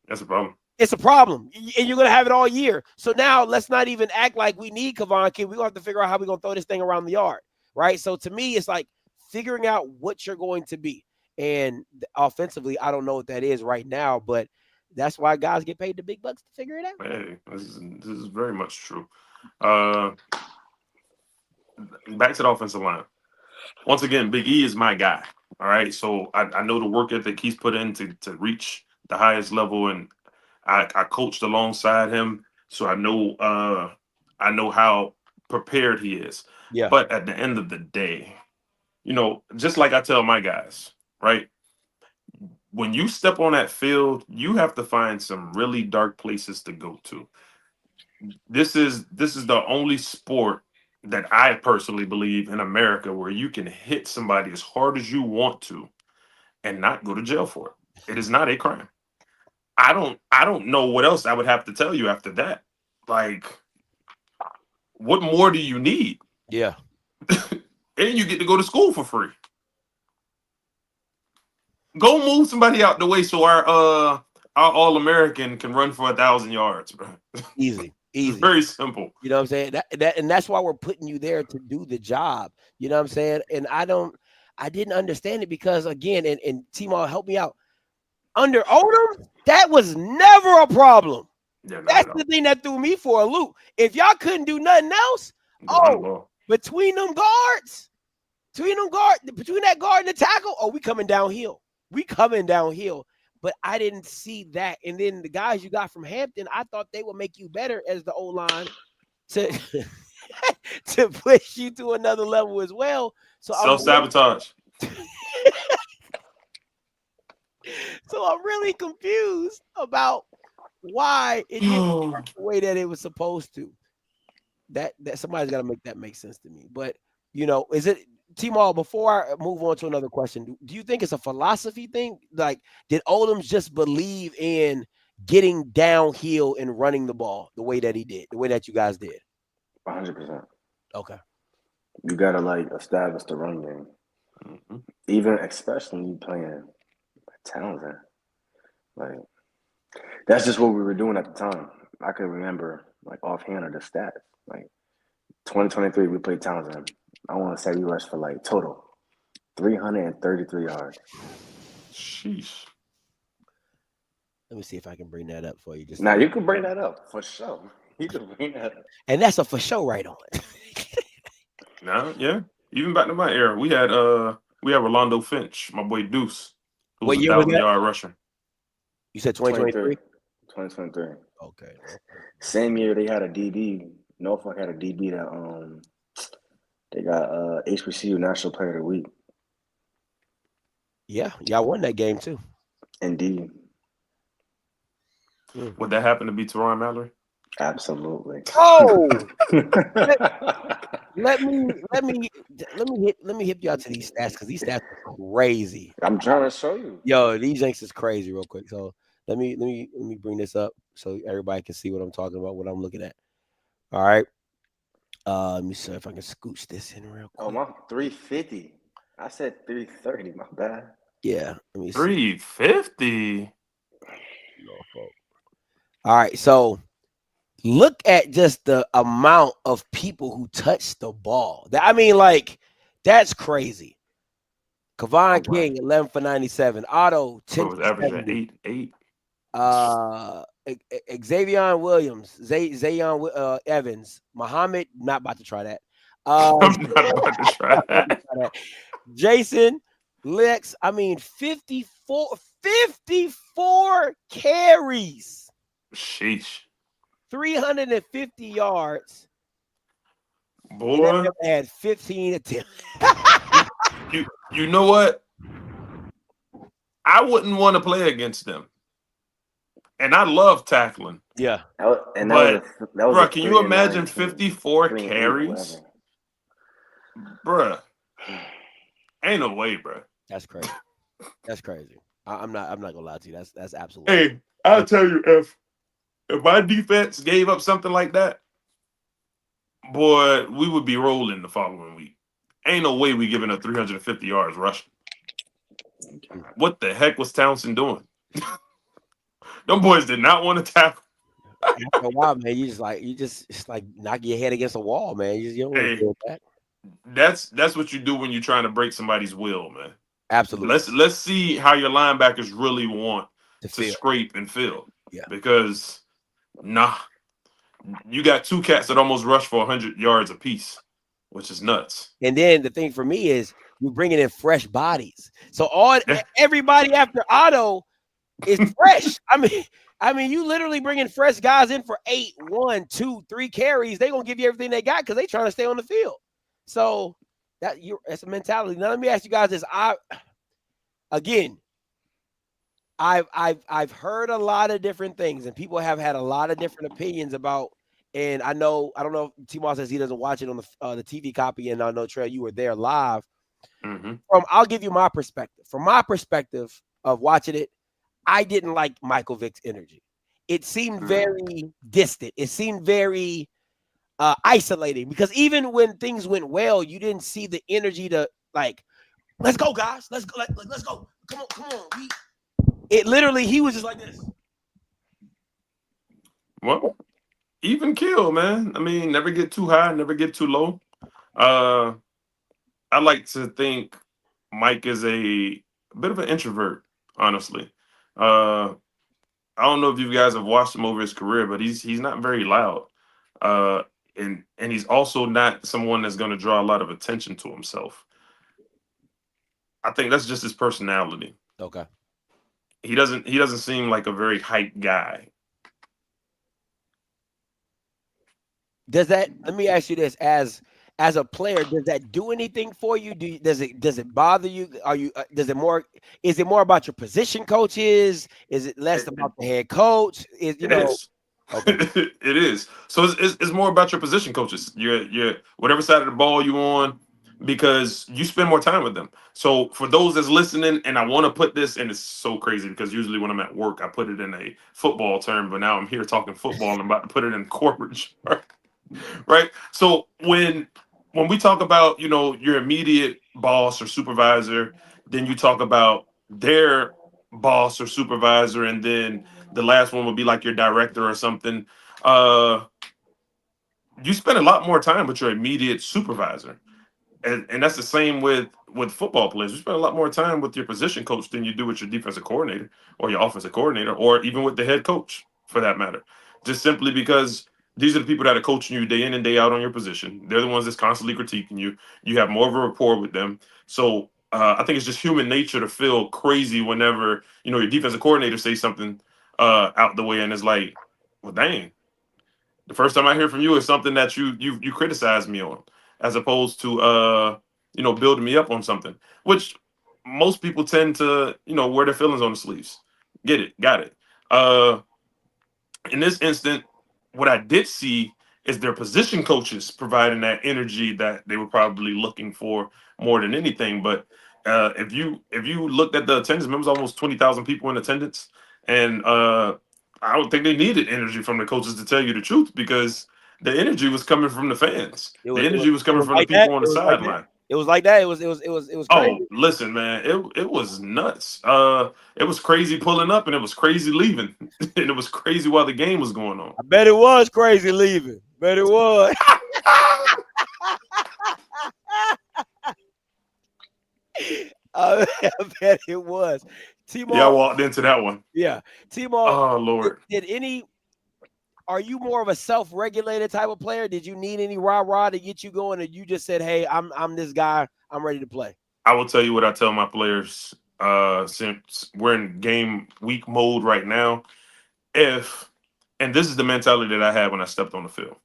that's a problem. It's a problem, and you're going to have it all year. So now let's not even act like we need Kavon King. We're going to have to figure out how we're going to throw this thing around the yard, right? So to me, it's like figuring out what you're going to be. And offensively, I don't know what that is right now, but that's why guys get paid the big bucks to figure it out. Hey, this is very much true. Back to the offensive line. Once again, Big E is my guy. All right. So I know the work ethic he's put in to reach the highest level, and I coached alongside him. So I know how prepared he is. Yeah. But at the end of the day, just like I tell my guys, right? When you step on that field, you have to find some really dark places to go to. This is the only sport that I personally believe in America where you can hit somebody as hard as you want to and not go to jail for it. It is not a crime. I don't know what else I would have to tell you after that. Like, what more do you need? Yeah. And you get to go to school for free. Go move somebody out the way so our All-American can run for 1,000 yards, bro. Easy. Very simple. You know what I'm saying? And that's why we're putting you there to do the job. You know what I'm saying? And I didn't understand it because, again, and T-Mall helped me out. Under Odom, that was never a problem. Yeah, that's the thing that threw me for a loop. If y'all couldn't do nothing else, between that guard and the tackle, we coming downhill. But I didn't see that. And then the guys you got from Hampton, I thought they would make you better as the O-line to to push you to another level as well. So self-sabotage. So I'm really confused about why it didn't work the way that it was supposed to. That somebody's got to make that make sense to me. But, is it T-Mall, before I move on to another question, do you think it's a philosophy thing? Like, did Odom just believe in getting downhill and running the ball the way that he did, the way that you guys did? 100%. Okay. You got to, establish the run game. Mm-hmm. Even, especially when you playing Towson. That's just what we were doing at the time. I can remember, offhand of the stats. 2023, we played Towson. I want to say we rushed for total 333 yards. Sheesh. Let me see if I can bring that up for you. Now you can bring that up for sure. You can bring that up, and that's a for sure right on it. No, yeah. Even back to my era, we had Rolando Finch, my boy Deuce, who was a 1,000-yard rusher. You said 2023? 2023. Okay. Same year they had a DB. Norfolk had a DB that they got HBCU National Player of the Week. Yeah, y'all won that game too. Indeed. Would that happen to be Teron Mallory? Absolutely. Oh, let me hit you out to these stats because these stats are crazy. I'm trying to show you. Yo, these yanks is crazy real quick. So let me bring this up so everybody can see what I'm talking about, what I'm looking at. All right. Let me see if I can scooch this in real quick. Oh, my 350. I said 330. My bad. Yeah, let me see. 350. Norfolk. All right, so look at just the amount of people who touch the ball. I mean, like, that's crazy. Kevon King, 11 for 97. Otto, 10 What was for average at 70. 8? Xavier Williams, Zayon Evans, Muhammad, not about to try that. I'm not about to try that. Jason, Lex, 54 carries. Sheesh. 350 yards. Boy. Had 15 attempts. You know what? I wouldn't want to play against them. And I love tackling. Yeah. Bro, can you imagine 54 carries? Bruh. Ain't no way, bruh. That's crazy. That's crazy. I'm not gonna lie to you. That's absolutely. Hey, I'll tell you, if my defense gave up something like that, boy, we would be rolling the following week. Ain't no way we giving up 350 yards rushing. What the heck was Towson doing? Them boys did not want to tackle. After a while, man, you just knock your head against a wall, man. You don't want to do that. That's what you do when you're trying to break somebody's will, man. Absolutely. Let's see how your linebackers really want to scrape and fill. Yeah. Because you got two cats that almost rushed for 100 yards apiece, which is nuts. And then the thing for me is you're bringing in fresh bodies. So everybody after Otto is fresh. I mean, you literally bringing fresh guys in for 8, 1, 2, 3 carries. They're gonna give you everything they got because they trying to stay on the field. So that's a mentality. Now let me ask you guys this. I've heard a lot of different things, and people have had a lot of different opinions about. And I don't know if T-Mall says he doesn't watch it on the TV copy, and I know Trey, you were there live. Mm-hmm. I'll give you my perspective. From my perspective of watching it, I didn't like Michael Vick's energy. It seemed very distant. It seemed very isolating because even when things went well, you didn't see the energy to like, let's go, guys. Let's go. Let's go. Come on. It literally, he was just like this. Well, even kill, man. I mean, never get too high, never get too low. I like to think Mike is a bit of an introvert, honestly. I don't know if you guys have watched him over his career, but he's not very loud. And he's also not someone that's going to draw a lot of attention to himself. I think that's just his personality. Okay. He doesn't seem like a very hyped guy. Let me ask you this, as a player, does that do anything for you? Does it bother you? Is it more about your position coaches? Is it less about the head coach? It is. Okay. It is. So it's more about your position coaches. Your whatever side of the ball you on, because you spend more time with them. So for those that's listening, and I want to put this, and it's so crazy because usually when I'm at work, I put it in a football term, but now I'm here talking football and I'm about to put it in corporate jargon. Right? So when we talk about, your immediate boss or supervisor, then you talk about their boss or supervisor, and then the last one would be like your director or something. You spend a lot more time with your immediate supervisor. And that's the same with football players. You spend a lot more time with your position coach than you do with your defensive coordinator or your offensive coordinator, or even with the head coach, for that matter. Just simply because these are the people that are coaching you day in and day out on your position. They're the ones that's constantly critiquing you. You have more of a rapport with them. So I think it's just human nature to feel crazy whenever, your defensive coordinator says something out the way, and it's like, well, dang. The first time I hear from you is something that you criticize me on, as opposed to building me up on something, which most people tend to wear their feelings on the sleeves. Get it, got it. In this instant, what I did see is their position coaches providing that energy that they were probably looking for more than anything. But if you looked at the attendance, remember, it was almost 20,000 people in attendance, and I don't think they needed energy from the coaches, to tell you the truth, because the energy was coming from the fans. The energy was coming from the like that. people on the sideline. It was like that. It was Oh, crazy. listen, man, it was nuts. It was crazy pulling up, and it was crazy leaving, and it was crazy while the game was going on. I bet it was crazy leaving. Bet it was. I bet it was. T-Mall, Yeah, I walked into that one. yeah. T-Mall, Oh Lord. Are you more of a self-regulated type of player? Did you need any rah-rah to get you going, or you just said, hey, I'm this guy, I'm ready to play? I will tell you what I tell my players, since we're in game week mode right now. And this is the mentality that I had when I stepped on the field.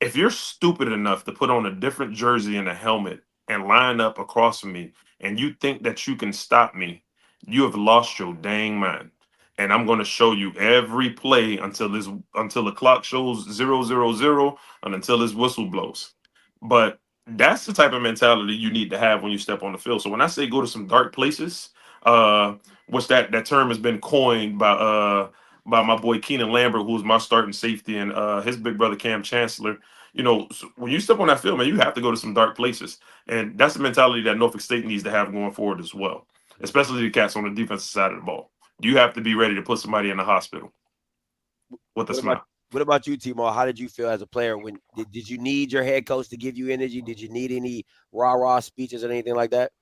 If you're stupid enough to put on a different jersey and a helmet and line up across from me, and you think that you can stop me, you have lost your dang mind. And I'm going to show you every play until the clock shows 0-0-0 and until this whistle blows. But that's the type of mentality you need to have when you step on the field. So when I say go to some dark places, which that term has been coined by my boy Keenan Lambert, who's my starting safety, and his big brother Cam Chancellor. So when you step on that field, man, you have to go to some dark places, and that's the mentality that Norfolk State needs to have going forward as well, especially the cats on the defensive side of the ball. You have to be ready to put somebody in the hospital with a smile. What about you, T-Mall? How did you feel as a player? When did you need your head coach to give you energy? Did you need any rah-rah speeches or anything like that?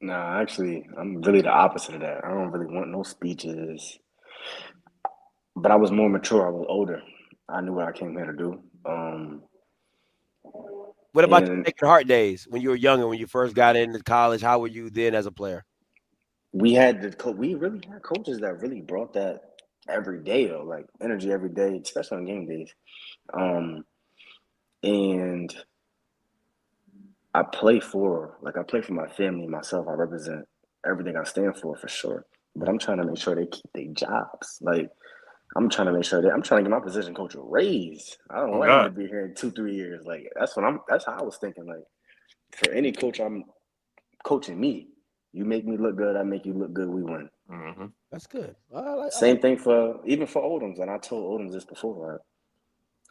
Nah, actually, I'm really the opposite of that. I don't really want no speeches. But I was more mature. I was older. I knew what I came here to do. What about your Sacred Heart days when you were younger, when you first got into college? How were you then as a player? We really had coaches that really brought that every day, though, like energy every day, especially on game days. And I play for my family, myself. I represent everything I stand for sure. But I'm trying to make sure they keep their jobs. Like, I'm trying to make sure I'm trying to get my position coach a raise. I don't want him to be here in 2-3 years. Like, that's how I was thinking. Like, for any coach, I'm coaching me. You make me look good, I make you look good, we win. Mm-hmm. That's good. Same thing for Odoms, and I told Odoms this before. Right?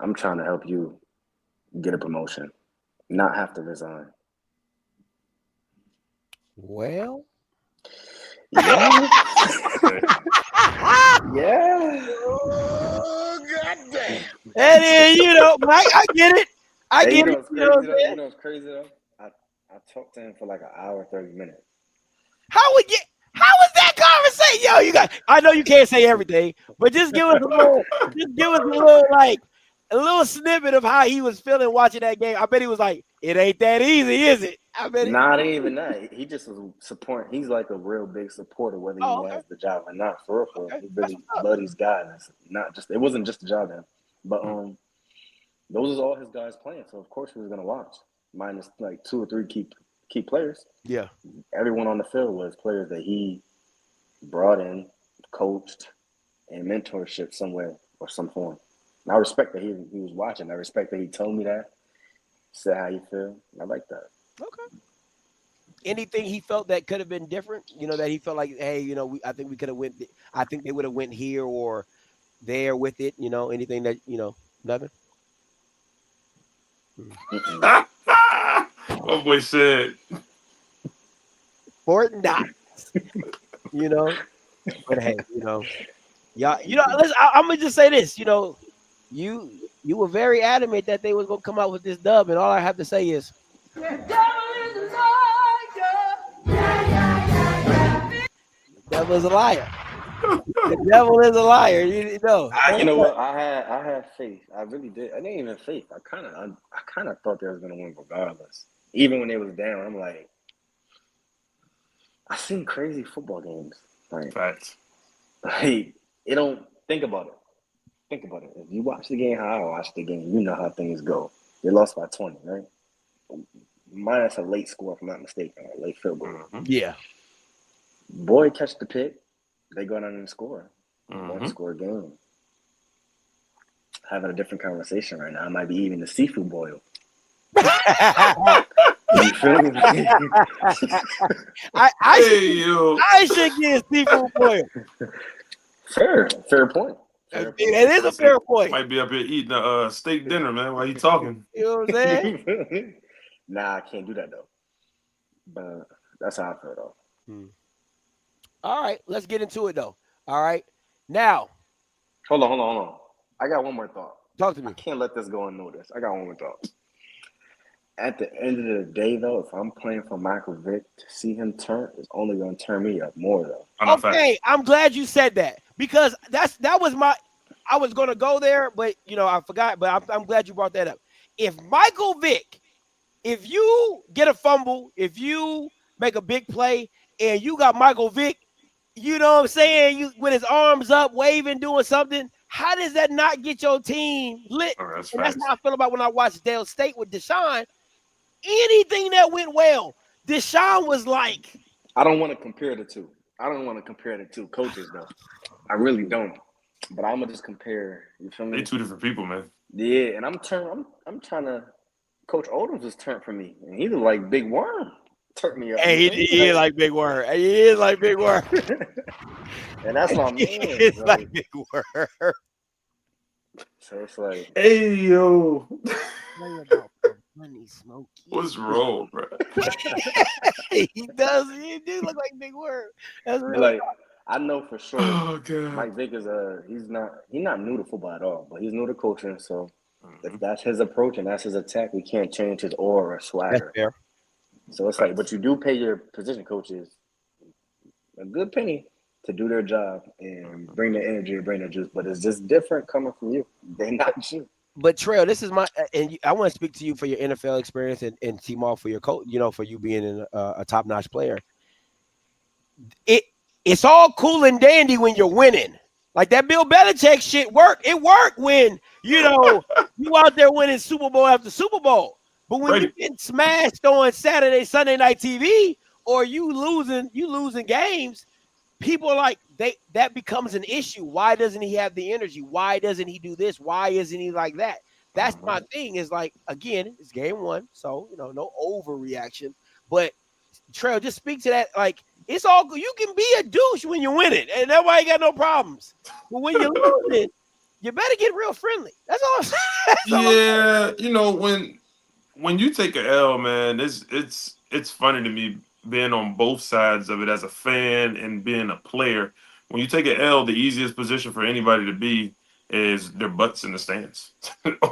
I'm trying to help you get a promotion, not have to resign. Well, yeah. Yeah. Oh, goddamn. and then, I get it. I get it. You know what's crazy though? I talked to him for like an hour, 30 minutes. How was that conversation? Yo, you got. I know you can't say everything, but just give us a little snippet of how he was feeling watching that game. I bet he was like, "It ain't that easy, is it?" I bet. Not even that. He just was supporting. He's like a real big supporter, whether he has the job or not. For real. He really loved these guys. It wasn't just a job to him, but those was all his guys playing. So of course he was gonna watch. Minus like 2 or 3 key players. Yeah. Everyone on the field was players that he brought in, coached, and mentorship somewhere or some form. And I respect that he was watching. I respect that he told me that. Said how you feel. I like that. Okay. Anything he felt that could have been different? That he felt like, hey, I think we could have went. I think they would have went here or there with it. Anything that nothing. My boy said, Fort Knox. But hey, y'all. Listen, I'm gonna just say this. You were very adamant that they was gonna come out with this dub, and all I have to say is, the devil is a liar. The devil is a liar. You know what? I had faith. I really did. I didn't even faith. I kind of thought they was gonna win regardless. Even when they was down, I'm like, I seen crazy football games. Like, facts. Like, it don't think about it. Think about it. If you watch the game how I watch the game, you know how things go. They lost by 20, right? Minus a late score, if I'm not mistaken, a late field goal. Mm-hmm. Yeah. Boy catch the pick, they go down and score. Mm-hmm. One score game. having a different conversation right now. I might be eating the seafood boil. I You feel me? I should get seafood boil. Fair point. That is a fair point. Might be up here eating a steak dinner, man, while you talking. You know what I'm saying? Nah, I can't do that though. But that's how I feel though. All right, let's get into it though. All right, now. Hold on. I got one more thought. Talk to me. I can't let this go unnoticed. I got one more thought. At the end of the day, though, if I'm playing for Michael Vick, to see him turn is only going to turn me up more, though. Okay, I'm glad you said that because that was I was going to go there, but I forgot. But I'm glad you brought that up. If Michael Vick, if you get a fumble, if you make a big play, and you got Michael Vick, you know what I'm saying, you with his arms up, waving, doing something. How does that not get your team lit? That's how I feel about when I watched Dale State with Deshaun. Anything that went well, Deshaun was like. I don't want to compare the two. I don't want to compare the two coaches, though. I really don't. But I'm gonna just compare. You feel me? They're two different people, man. Yeah, and I'm trying to. Coach Odom just turned for me, and he looked like Big Worm. Turned me up. Hey, he is like Big Worm. He is like Big Worm. And that's my man. It's like Big Worm. So it's like, hey yo. Money, Smokey. What's wrong, bro? He does. He do look like Big Worm. That's really like I know for sure. Oh god. Mike Vick is he's not new to football at all, but he's new to coaching. So if that's his approach and that's his attack, we can't change his aura or swagger. That's fair. So it's like, but you do pay your position coaches a good penny to do their job and bring the energy and bring the juice. But it's just different coming from you. They're not you. But Trail, this is and I want to speak to you for your NFL experience and T-Maul for your coach, for you being a top-notch player. It's all cool and dandy when you're winning. Like that Bill Belichick shit worked. It worked when, you out there winning Super Bowl after Super Bowl. But when you get smashed on Saturday, Sunday night TV, or you losing games, people are like, that becomes an issue. Why doesn't he have the energy? Why doesn't he do this? Why isn't he like that? That's my thing. Is like, again, it's game one, so no overreaction. But Trail, just speak to that. Like, it's all good. You can be a douche when you win it, and nobody got no problems. But when you lose it, you better get real friendly. That's all. When you take an L, man, it's funny to me being on both sides of it as a fan and being a player. When you take an L, the easiest position for anybody to be is their butts in the stands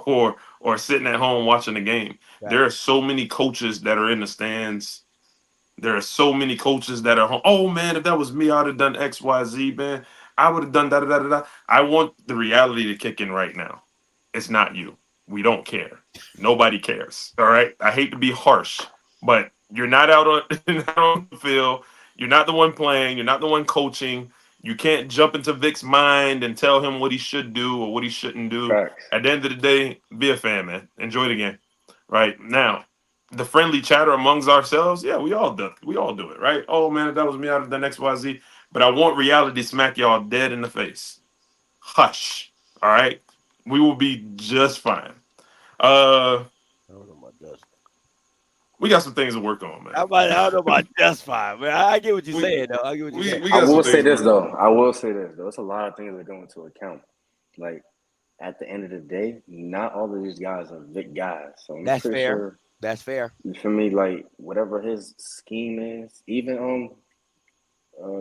or sitting at home watching the game. Right. There are so many coaches that are in the stands. There are so many coaches that are home. Oh, man, if that was me, I would have done X, Y, Z, man. I would have done da-da-da-da-da. I want the reality to kick in right now. It's not you. We don't care. Nobody cares. All right? I hate to be harsh, but you're not out on the field. You're not the one playing. You're not the one coaching. You can't jump into Vic's mind and tell him what he should do or what he shouldn't do. Right. At the end of the day, be a fan, man. Enjoy the game. Right? Now, the friendly chatter amongst ourselves, yeah, we all do it, right? Oh, man, if that was me, I'd have done X, Y, Z. But I want reality to smack y'all dead in the face. Hush. All right? We will be just fine. I don't know about just. We got some things to work on, man. I don't know about just fine, man. I get what you're saying, though. I get what you're saying. I will say this, though. It's a lot of things that go into account. Like, at the end of the day, not all of these guys are big guys. So that's fair. Sure, that's fair. You feel me? Like, whatever his scheme is, even on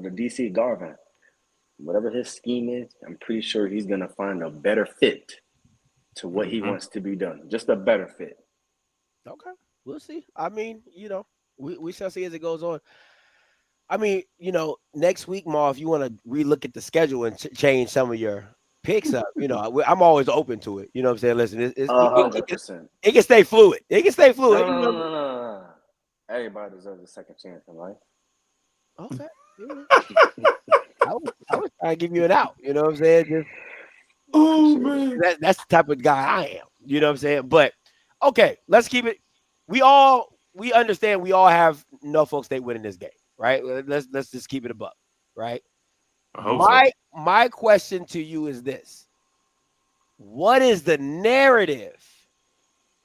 the DC Garvin, whatever his scheme is, I'm pretty sure he's going to find a better fit to what he wants to be done. Just a better fit. Okay. We'll see. I mean, we shall see as it goes on. I mean, next week, Ma, if you want to relook at the schedule and change some of your picks up, I'm always open to it. You know what I'm saying? Listen, it can stay fluid. It can stay fluid. No. Everybody deserves a second chance in life. Okay. I was trying to give you an out. You know what I'm saying? Man. That's the type of guy I am. You know what I'm saying? But, okay, let's keep it. We understand we all have Norfolk State winning this game, right? Let's just keep it above, right? My question to you is this. What is the narrative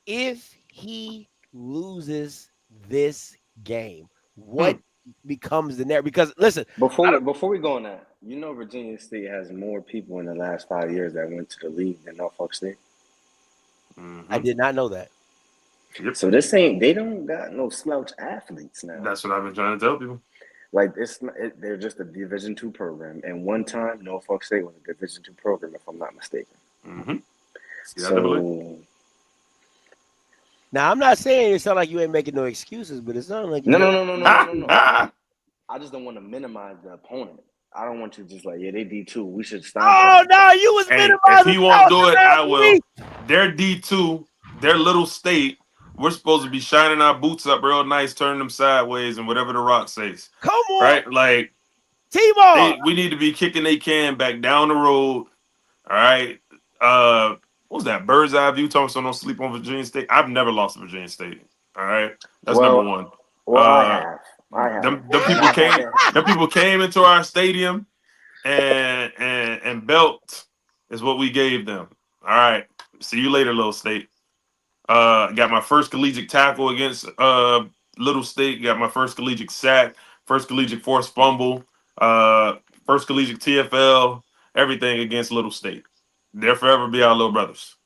if he loses this game? What becomes the narrative? Because listen, Before we go on that, you know Virginia State has more people in the last 5 years that went to the league than Norfolk State. I did not know that. Yep. So they don't got no slouch athletes now. That's what I've been trying to tell people. Like they're just a Division II program. And one time, Norfolk State was a Division II program, if I'm not mistaken. Mm-hmm. So now I'm not saying it sounds like you ain't making no excuses, but it sounds like no. I just don't want to minimize the opponent. I don't want you to just like, yeah, they D2. We should stop. Oh no, you was And minimizing. if he won't do it, I will. They're D2. They're little state. We're supposed to be shining our boots up real nice, turning them sideways, and whatever the rock says. Come on, right? Like T-Ball. we need to be kicking they can back down the road. All right. What was that? Bird's eye view. Talking so don't sleep on Virginia State. I've never lost to Virginia State. All right. That's number one. Well, I have. Them people came into our stadium and belt is what we gave them. All right. See you later, Little State. Got my first collegiate tackle against Little State. Got my first collegiate sack, first collegiate forced fumble, first collegiate TFL, everything against Little State. They'll forever be our little brothers.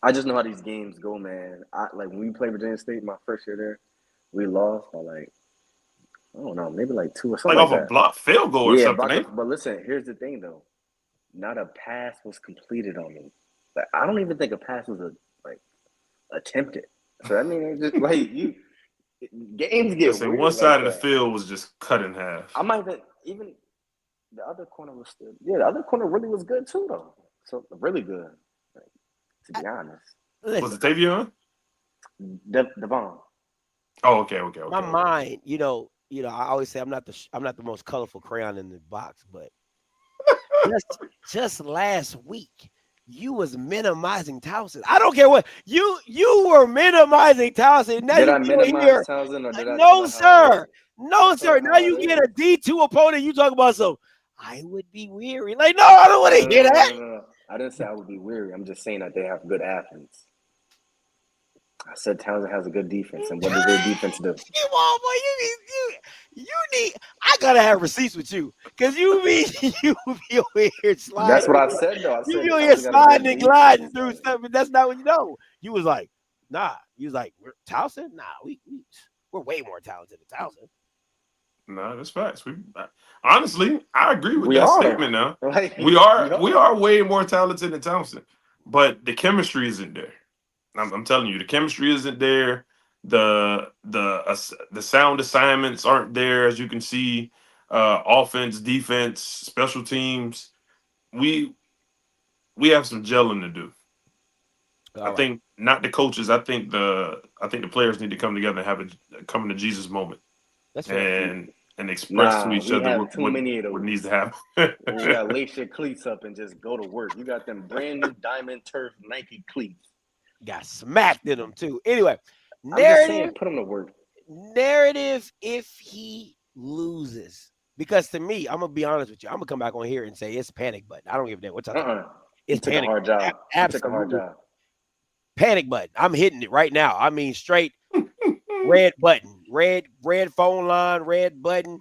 I just know how these games go, man. Like when we played Virginia State my first year there, we lost by like, I don't know, maybe like 2 or something. Like off a block field goal or something. But listen, here's the thing though. Not a pass was completed on me. Like I don't even think a pass was attempted. So I mean, it's just like games get weird. One side of the field was just cut in half. I might have even the other corner was still. Yeah, the other corner really was good too, though. So really good, like, to be honest. Was it Tavion? Devon. Oh, okay. My mind, you know, I always say I'm not the most colorful crayon in the box, but just last week. You was minimizing Towson. I don't care what you were minimizing Towson. Now did you I minimize Towson or did I? No, sir. No, sir. Now you get a D2 opponent. You talk about I would be weary. Like, no, I don't want to hear that. No. I didn't say I would be weary. I'm just saying that they have good athletes. I said Towson has a good defense, and what does their defense do? Come on, boy. You need. I gotta have receipts with you, cause you be over here sliding. That's what I said, though. You be over here sliding and gliding through stuff, but that's not what you know. You was like, nah. You was like, Towson? Nah, we're way more talented than Towson. No, that's facts. Honestly, I agree with that statement. Now we are way more talented than Towson, but the chemistry isn't there. I'm telling you, the chemistry isn't there. The sound assignments aren't there, as you can see. Offense, defense, special teams. We have some gelling to do. I think not the coaches. I think the players need to come together and have a coming to Jesus moment. That's right. And express to each other what needs to happen. You gotta lace your cleats up and just go to work. You got them brand new diamond turf Nike cleats. Got smacked in them too. Anyway, put them to work. Narrative if he loses, because to me, I'm gonna be honest with you. I'm gonna come back on here and say it's panic button. I don't give a damn what's up. It's panic. A hard job. Absolutely. A hard job. Panic button. I'm hitting it right now. I mean, straight red button, red phone line, red button.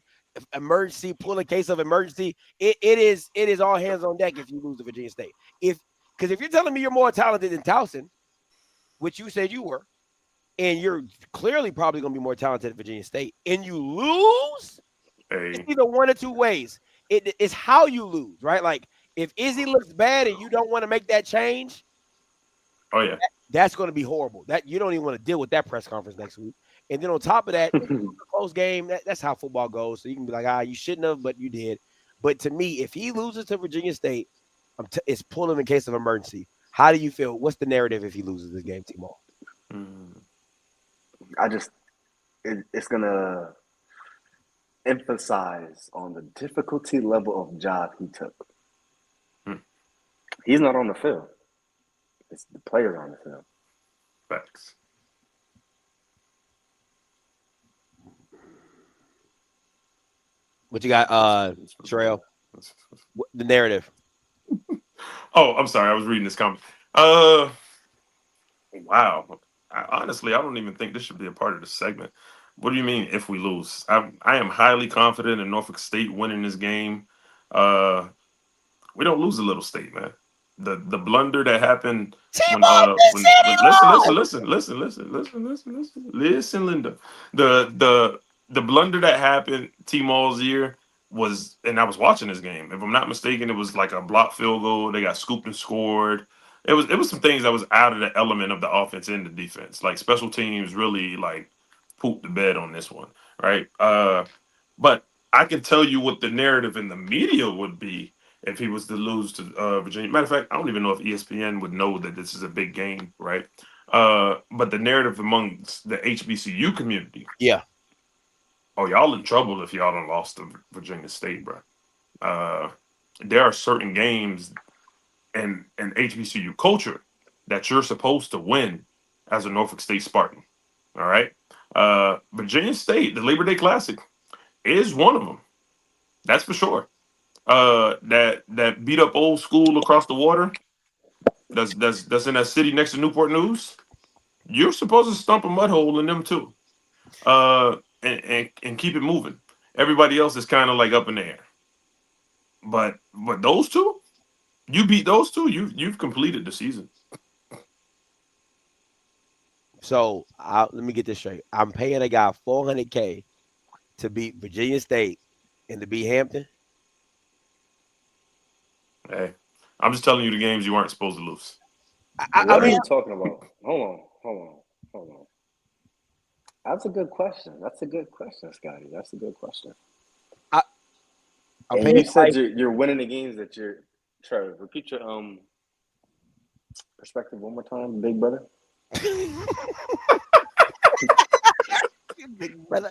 Emergency. Pull a case of emergency. It is all hands on deck if you lose to Virginia State. Because if you're telling me you're more talented than Towson, which you said you were, and you're clearly probably going to be more talented at Virginia State, and you lose, it's either one or two ways. It's how you lose, right? Like, if Izzy looks bad and you don't want to make that change, that's going to be horrible. That you don't even want to deal with that press conference next week. And then on top of that, close game, that's how football goes. So you can be like, you shouldn't have, but you did. But to me, if he loses to Virginia State, it's pull him in case of emergency. How do you feel? What's the narrative if he loses this game, Timo? It's gonna emphasize on the difficulty level of job he took. He's not on the field. It's the players on the field. Facts. What you got, Terrell? The narrative. Oh, I'm sorry. I was reading this comment. Wow. Honestly, I don't even think this should be a part of the segment. What do you mean if we lose? I am highly confident in Norfolk State winning this game. Uh, we don't lose a Little State, man. The blunder that happened when listen, Linda. The blunder that happened T-Mall's year was, and I was watching this game. If I'm not mistaken, it was like a block field goal. They got scooped and scored. It was some things that was out of the element of the offense and the defense. Like special teams really like pooped the bed on this one, right? But I can tell you what the narrative in the media would be if he was to lose to Virginia. Matter of fact, I don't even know if ESPN would know that this is a big game, right? But the narrative amongst the HBCU community, Yeah. oh, y'all in trouble if y'all done lost to Virginia State, bro. There are certain games in HBCU culture that you're supposed to win as a Norfolk State Spartan. All right. Virginia State, the Labor Day Classic, is one of them. That's for sure. That beat up old school across the water. That's in that city next to Newport News. You're supposed to stump a mud hole in them too. And keep it moving. Everybody else is kind of like up in the air. But those two, you beat those two, you've completed the season. So let me get this straight. I'm paying a guy $400K to beat Virginia State and to beat Hampton. Hey, I'm just telling you the games you aren't supposed to lose. What are you talking about? Hold on. That's a good question. Scotty. That's a good question. And you said you're winning the games that you're. Trevor, repeat your perspective one more time, big brother. Big brother.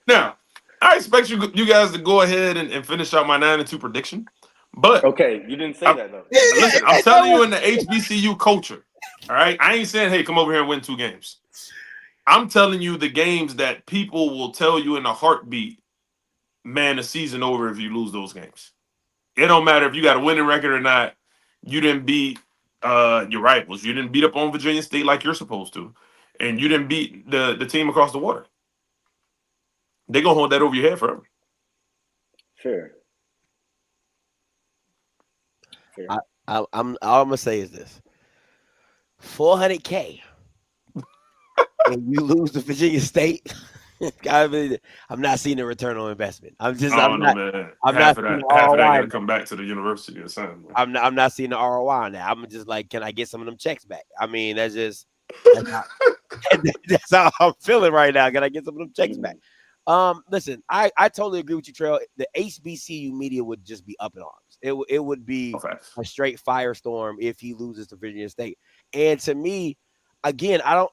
Now, I expect you guys to go ahead and finish out my 9-2 prediction. But okay, you didn't say that though. Listen, I'm telling you in the HBCU culture. All right, I ain't saying, hey, come over here and win 2 games. I'm telling you the games that people will tell you in a heartbeat, man, the season over if you lose those games. It don't matter if you got a winning record or not. You didn't beat your rivals. You didn't beat up on Virginia State like you're supposed to. And you didn't beat the team across the water. They're going to hold that over your head forever. Fair. All I'm gonna say is this: $400K, and you lose to Virginia State. I'm not seeing a return on investment. I'm not seeing the half of that ROI. gotta come back to the university or something. I'm not seeing the ROI on that. I'm just like, can I get some of them checks back? I mean, that's how I'm feeling right now. Can I get some of them checks back? Listen, I totally agree with you, Trail. The HBCU media would just be up in arms. It would be a straight firestorm if he loses to Virginia State. And to me, again, I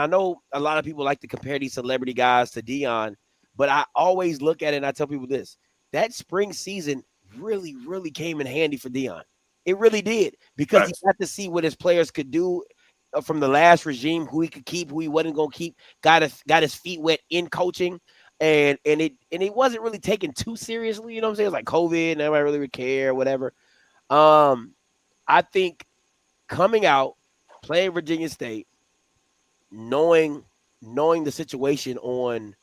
know a lot of people like to compare these celebrity guys to Deion, but I always look at it and I tell people this: that spring season really, really came in handy for Deion. It really did, because he got to see what his players could do from the last regime, who he could keep, who he wasn't going to keep, got his feet wet in coaching. And it wasn't really taken too seriously, you know what I'm saying? It's like COVID, and nobody really would care, whatever. I think coming out, playing Virginia State, knowing the situation on,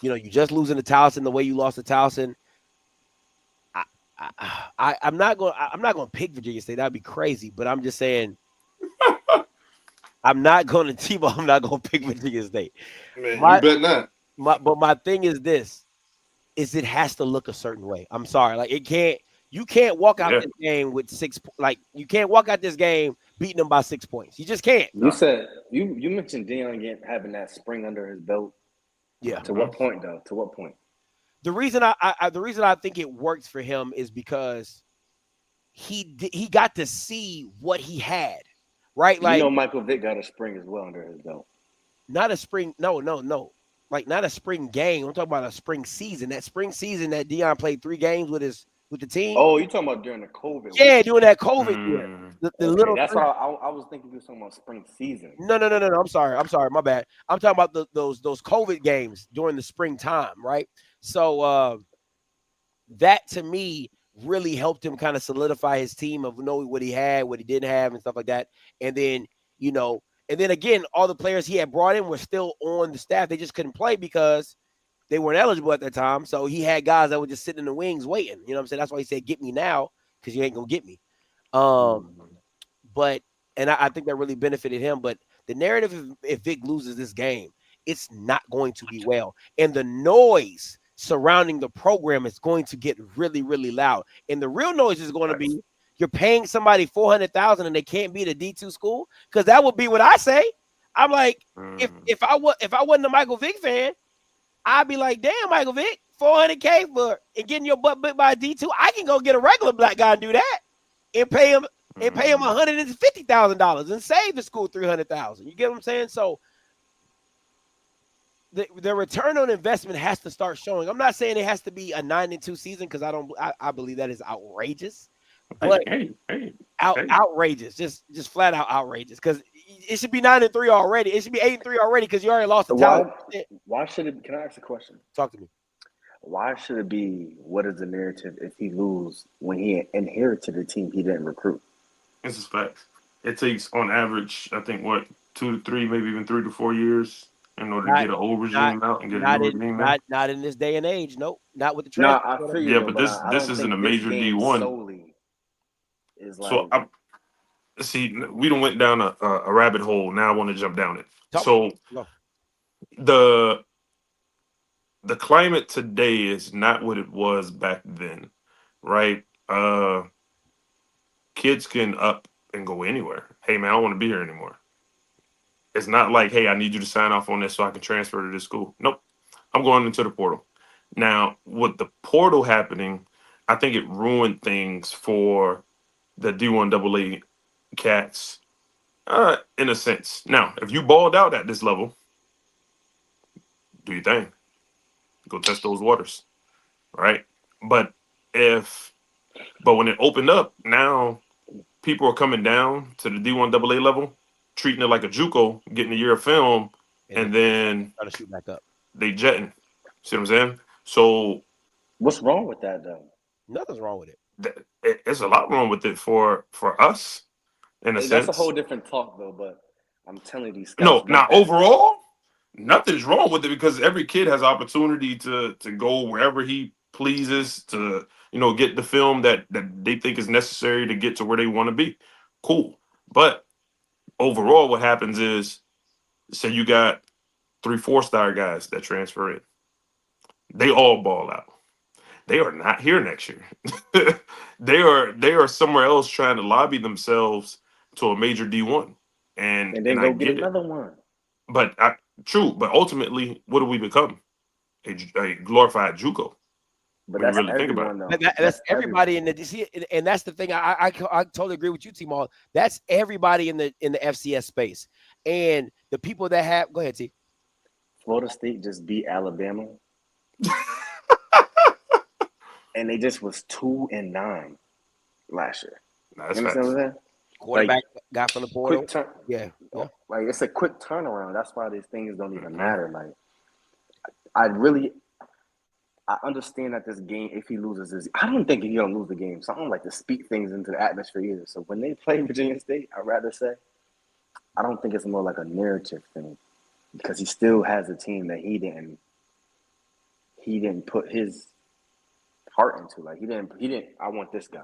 you just losing to Towson the way you lost to Towson. I'm not going to pick Virginia State. That'd be crazy. But I'm just saying, I'm not going to pick Virginia State. Man, you bet not. But my thing is this: it has to look a certain way. I'm sorry, like you can't walk out this game with 6. Like you can't walk out this game beating them by 6 points. You just can't. You said you mentioned Deion having that spring under his belt. Yeah. To what point though? To what point? The reason I think it worked for him is because he got to see what he had, right? Like Michael Vick got a spring as well under his belt. Not a spring. No. Like not a spring game. I'm talking about a spring season. That spring season that Deion played 3 games with the team. Oh, you talking about during the COVID? Yeah, during that COVID year. The little. That's why I was thinking you were talking about spring season. No. I'm sorry. My bad. I'm talking about those COVID games during the springtime, right? So that to me really helped him kind of solidify his team of knowing what he had, what he didn't have, and stuff like that. And then, and then again, all the players he had brought in were still on the staff. They just couldn't play because they weren't eligible at that time. So he had guys that were just sitting in the wings waiting. You know what I'm saying? That's why he said, "Get me now," because you ain't gonna get me. But I think that really benefited him. But the narrative, if Vic loses this game, it's not going to be well. And the noise surrounding the program is going to get really, really loud. And the real noise is going to be you're paying somebody $400,000 and they can't beat a D2 school, because that would be what I say. I'm like, if I wasn't a Michael Vick fan, I'd be like, damn, Michael Vick, $400K for and getting your butt bit by a D2. I can go get a regular black guy and do that and pay him $150,000 and save the school $300,000. You get what I'm saying? So the return on investment has to start showing. I'm not saying it has to be a 9-2 season, because I believe that is outrageous. But outrageous, just flat out outrageous, because it should be 9-3 already. It should be 8-3 already, because you already lost the talent. Why should it? Can I ask a question? Talk to me. Why should it be? What is the narrative if he lose when he inherited a team he didn't recruit? This is facts. It takes, on average, I think 2 to 3, maybe even 3 to 4 years in order to get an old regime out and get a new regime out. Not in this day and age. Nope. Not with the transfer. No, I figure, but this isn't a major D1. So see, we done went down a rabbit hole. Now I want to jump down it. So the climate today is not what it was back then, right? Kids can up and go anywhere. Hey man, I don't want to be here anymore. It's not like, hey, I need you to sign off on this so I can transfer to this school. Nope. I'm going into the portal. Now, with the portal happening, I think it ruined things for the D1AA cats, in a sense. Now, if you balled out at this level, do your thing. Go test those waters, right? But when it opened up, now people are coming down to the D1AA level, treating it like a JUCO, getting a year of film, and then try to shoot back up. They jetting. See what I'm saying? So, what's wrong with that though? Nothing's wrong with it. There's a lot wrong with it for us, in a sense. That's a whole different talk though. But I'm telling you, these scouts. No, now overall, nothing's wrong with it, because every kid has opportunity to go wherever he pleases to, get the film that they think is necessary to get to where they want to be. Cool. But overall, what happens is, say you got 3 4-star guys that transfer in. They all ball out. They are not here next year. They are somewhere else trying to lobby themselves to a major D1. And then go get another one. But true. But ultimately, what do we become? A glorified JUCO. But that's really think about it. That's everybody in the and that's the thing. I totally agree with you, T-Maul. That's everybody in the FCS space. And the people that have, go ahead, T. Florida State just beat Alabama. And they just was 2-9 last year. You understand what I'm saying? Quarterback got from the portal. Yeah. Like, it's a quick turnaround. That's why these things don't even matter. Like, I understand that this game, if he loses this, I don't think he's going to lose the game. So I don't like to speak things into the atmosphere either. So when they play Virginia State, I'd rather say, I don't think it's more like a narrative thing, because he still has a team that he didn't put his heart into. Like, he didn't, I want this guy.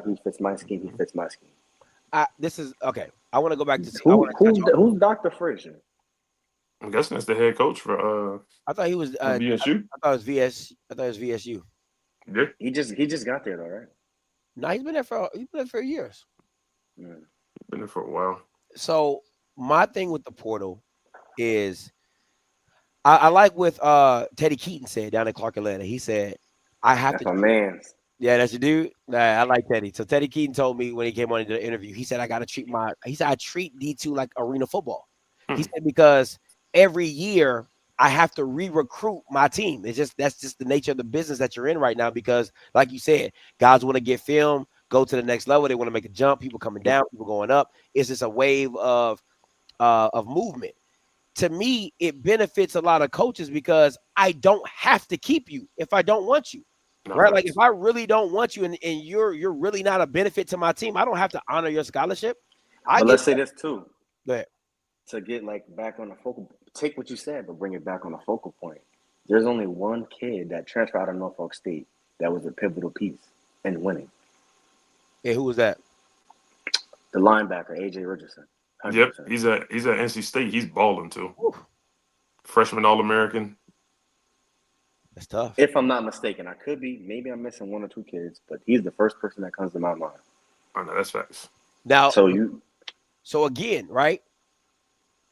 He fits my scheme. This is, okay. I want to go back to who's Dr. Frazier? I'm guessing that's the head coach for I thought he was VSU. I thought it was VSU. Yeah. He just got there though, right? No, he's been there for years. Been there for a while. So my thing with the portal is I like what Teddy Keaton said down in Clark Atlanta. He said, I have that's to. My man. Yeah, that's your dude. I like Teddy. So Teddy Keaton told me when he came on into the interview, he said, I treat D2 like arena football. He said, because every year I have to re-recruit my team. That's just the nature of the business that you're in right now, because like you said, guys want to get film, go to the next level. They want to make a jump, people coming down, people going up. It's just a wave of movement. To me, it benefits a lot of coaches because I don't have to keep you if I don't want you. right? Like if I really don't want you and you're really not a benefit to my team, I don't have to honor your scholarship. But let's say this too. Go ahead. To get like back on the focal, take what you said, but bring it back on the focal point. There's only one kid that transferred out of Norfolk State that was a pivotal piece in winning. Hey, who was that? The linebacker, AJ Richardson. 100%. Yep, he's at NC State. He's balling too. Whew. Freshman All-American. That's tough. If I'm not mistaken, I could be. Maybe I'm missing one or two kids, but he's the first person that comes to my mind. I know that's facts. Now, so again, right?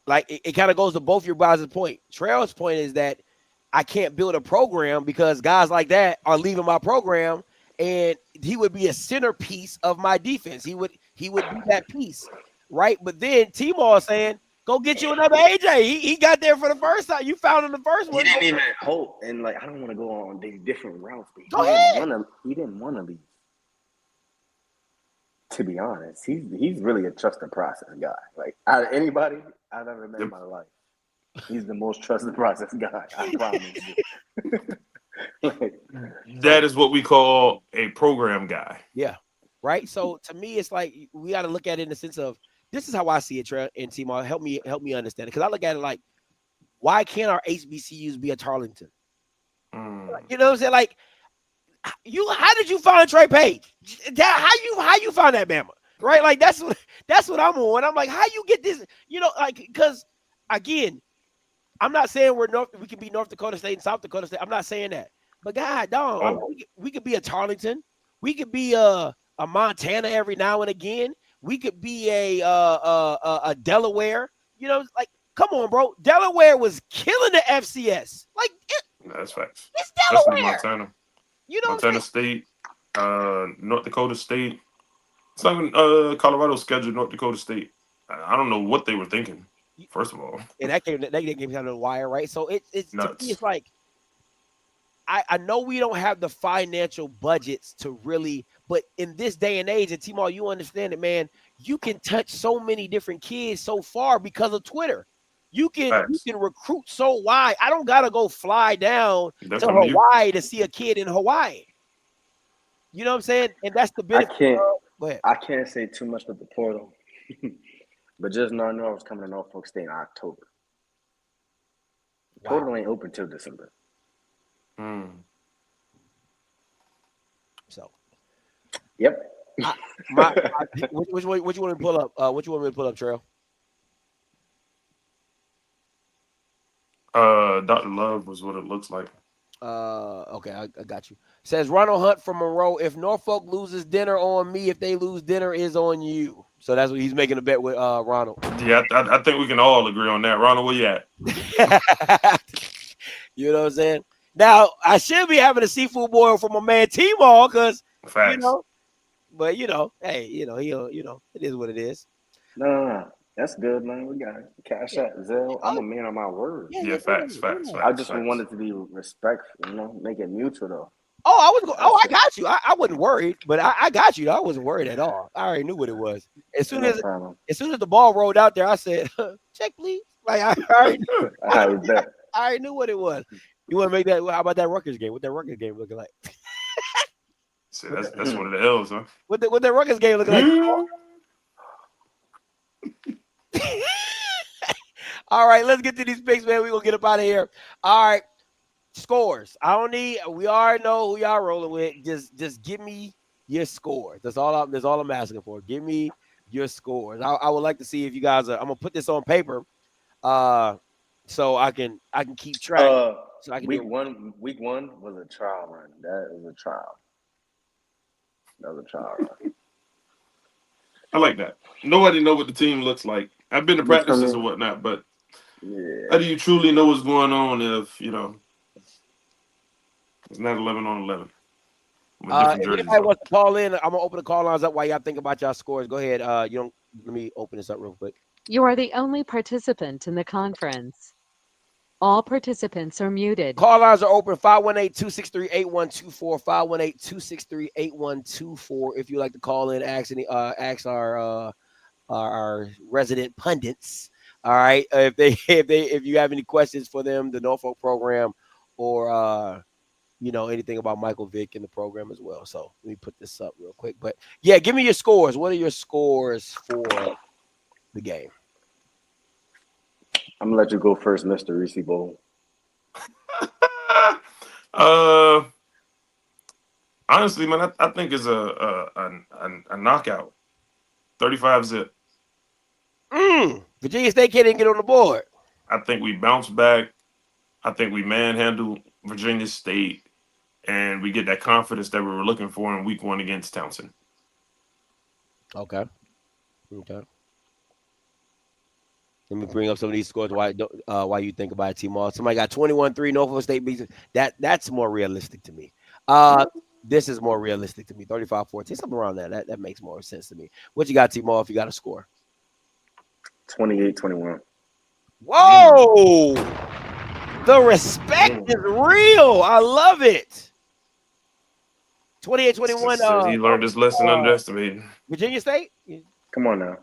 Like it kind of goes to both your guys' point. Trail's point is that I can't build a program because guys like that are leaving my program, and he would be a centerpiece of my defense. He would be that piece, right? But then T-Ball is saying, go get you another AJ. He got there for the first time. You found him the first one. He didn't even hope, and like I don't want to go on these different routes, but he didn't want to leave. To be honest, he's really a trusted process guy. Like out of anybody I've ever met in my life, he's the most trusted process guy. I promise you. That is what we call a program guy. Yeah, right. So to me, it's like we got to look at it in the sense of this is how I see it. Trey and T-Mar, help me understand it because I look at it like, why can't our HBCUs be a Tarleton? You know what I'm saying? Like. How did you find Trey Page? How you find that Bama? Right? Like that's what I'm on. I'm like, how you get this? You know, like because again, I'm not saying we can be North Dakota State and South Dakota State. I'm not saying that. But God, dog, we could be a Tarleton. We could be a Montana every now and again. We could be a Delaware. You know, like come on, bro. Delaware was killing the FCS. Like that's facts. It's Delaware. Especially Montana. You know, Montana State, North Dakota State. It's not even Colorado scheduled North Dakota State. I don't know what they were thinking. First of all, and that game down the wire, right? So it's to me, it's like I know we don't have the financial budgets to really, but in this day and age, and T-Mal, you understand it, man. You can touch so many different kids so far because of Twitter. You can recruit so wide. I don't gotta go fly down to Hawaii to see a kid in Hawaii. You know what I'm saying? And that's the benefit. I can't say too much with the portal, but just know I was coming to Norfolk State in October. Wow. Portal ain't open till December. So, yep. Which one you want to pull up? What you want me to pull up, Trail? Dr. Love was what it looks like. Okay, I got you. Says Ronald Hunt from Monroe. If Norfolk loses, dinner on me. If they lose, dinner is on you. So that's what he's making a bet with Ronald. Yeah, I think we can all agree on that. Ronald, where you at? You know what I'm saying? Now I should be having a seafood boil for my man T-Ball because you know, but you know, hey, you know, it is what it is. No. That's good, man. We got Cash App, Zelle. I'm a man of my word. Yeah, facts. I just wanted to be respectful, you know, make it mutual though. I got you. I wasn't worried, but I got you. I wasn't worried at all. I already knew what it was. As soon as the ball rolled out there, I said, "Check, please." Like I already knew. I already knew what it was. You want to make that? How about that Rutgers game? What that Rutgers game looking like? See, that's one of the L's, huh? What that Rutgers game looking like? All right, let's get to these picks, man. We're gonna get up out of here. All right, scores. We already know who y'all rolling with. Just give me your scores. That's all I'm asking for. Give me your scores. I would like to see if you guys are. I'm gonna put this on paper, so I can keep track. So I can week one was a trial run. That was a trial. Run. I like that. Nobody know what the team looks like. I've been to practices and whatnot, but how do you truly know what's going on if, you know, it's not 11 on 11? If anybody wants to call in, I'm going to open the call lines up while y'all think about y'all scores. Go ahead. Let me open this up real quick. You are the only participant in the conference. All participants are muted. Call lines are open, 518-263-8124, 518-263-8124. If you'd like to call in, ask our resident pundits. All right. If you have any questions for them, the Norfolk program, or anything about Michael Vick in the program as well. So let me put this up real quick. But yeah, give me your scores. What are your scores for the game? I'm gonna let you go first, Mr. Reese Bowl. Honestly, man, I think it's a knockout. 35-zip. Virginia State can't get on the board. I think we bounce back. I think we manhandle Virginia State, and we get that confidence that we were looking for in week 1 against Towson. Okay. Let me bring up some of these scores while you think about it, T-Mall. Somebody got 21-3, Norfolk State beats. That's more realistic to me. This is more realistic to me. 35-14, something around that. That makes more sense to me. What you got, T-Mall, if you got a score? 28-21. Whoa! The respect is real. I love it. 28-21. He learned his lesson underestimating. Virginia State? Come on now.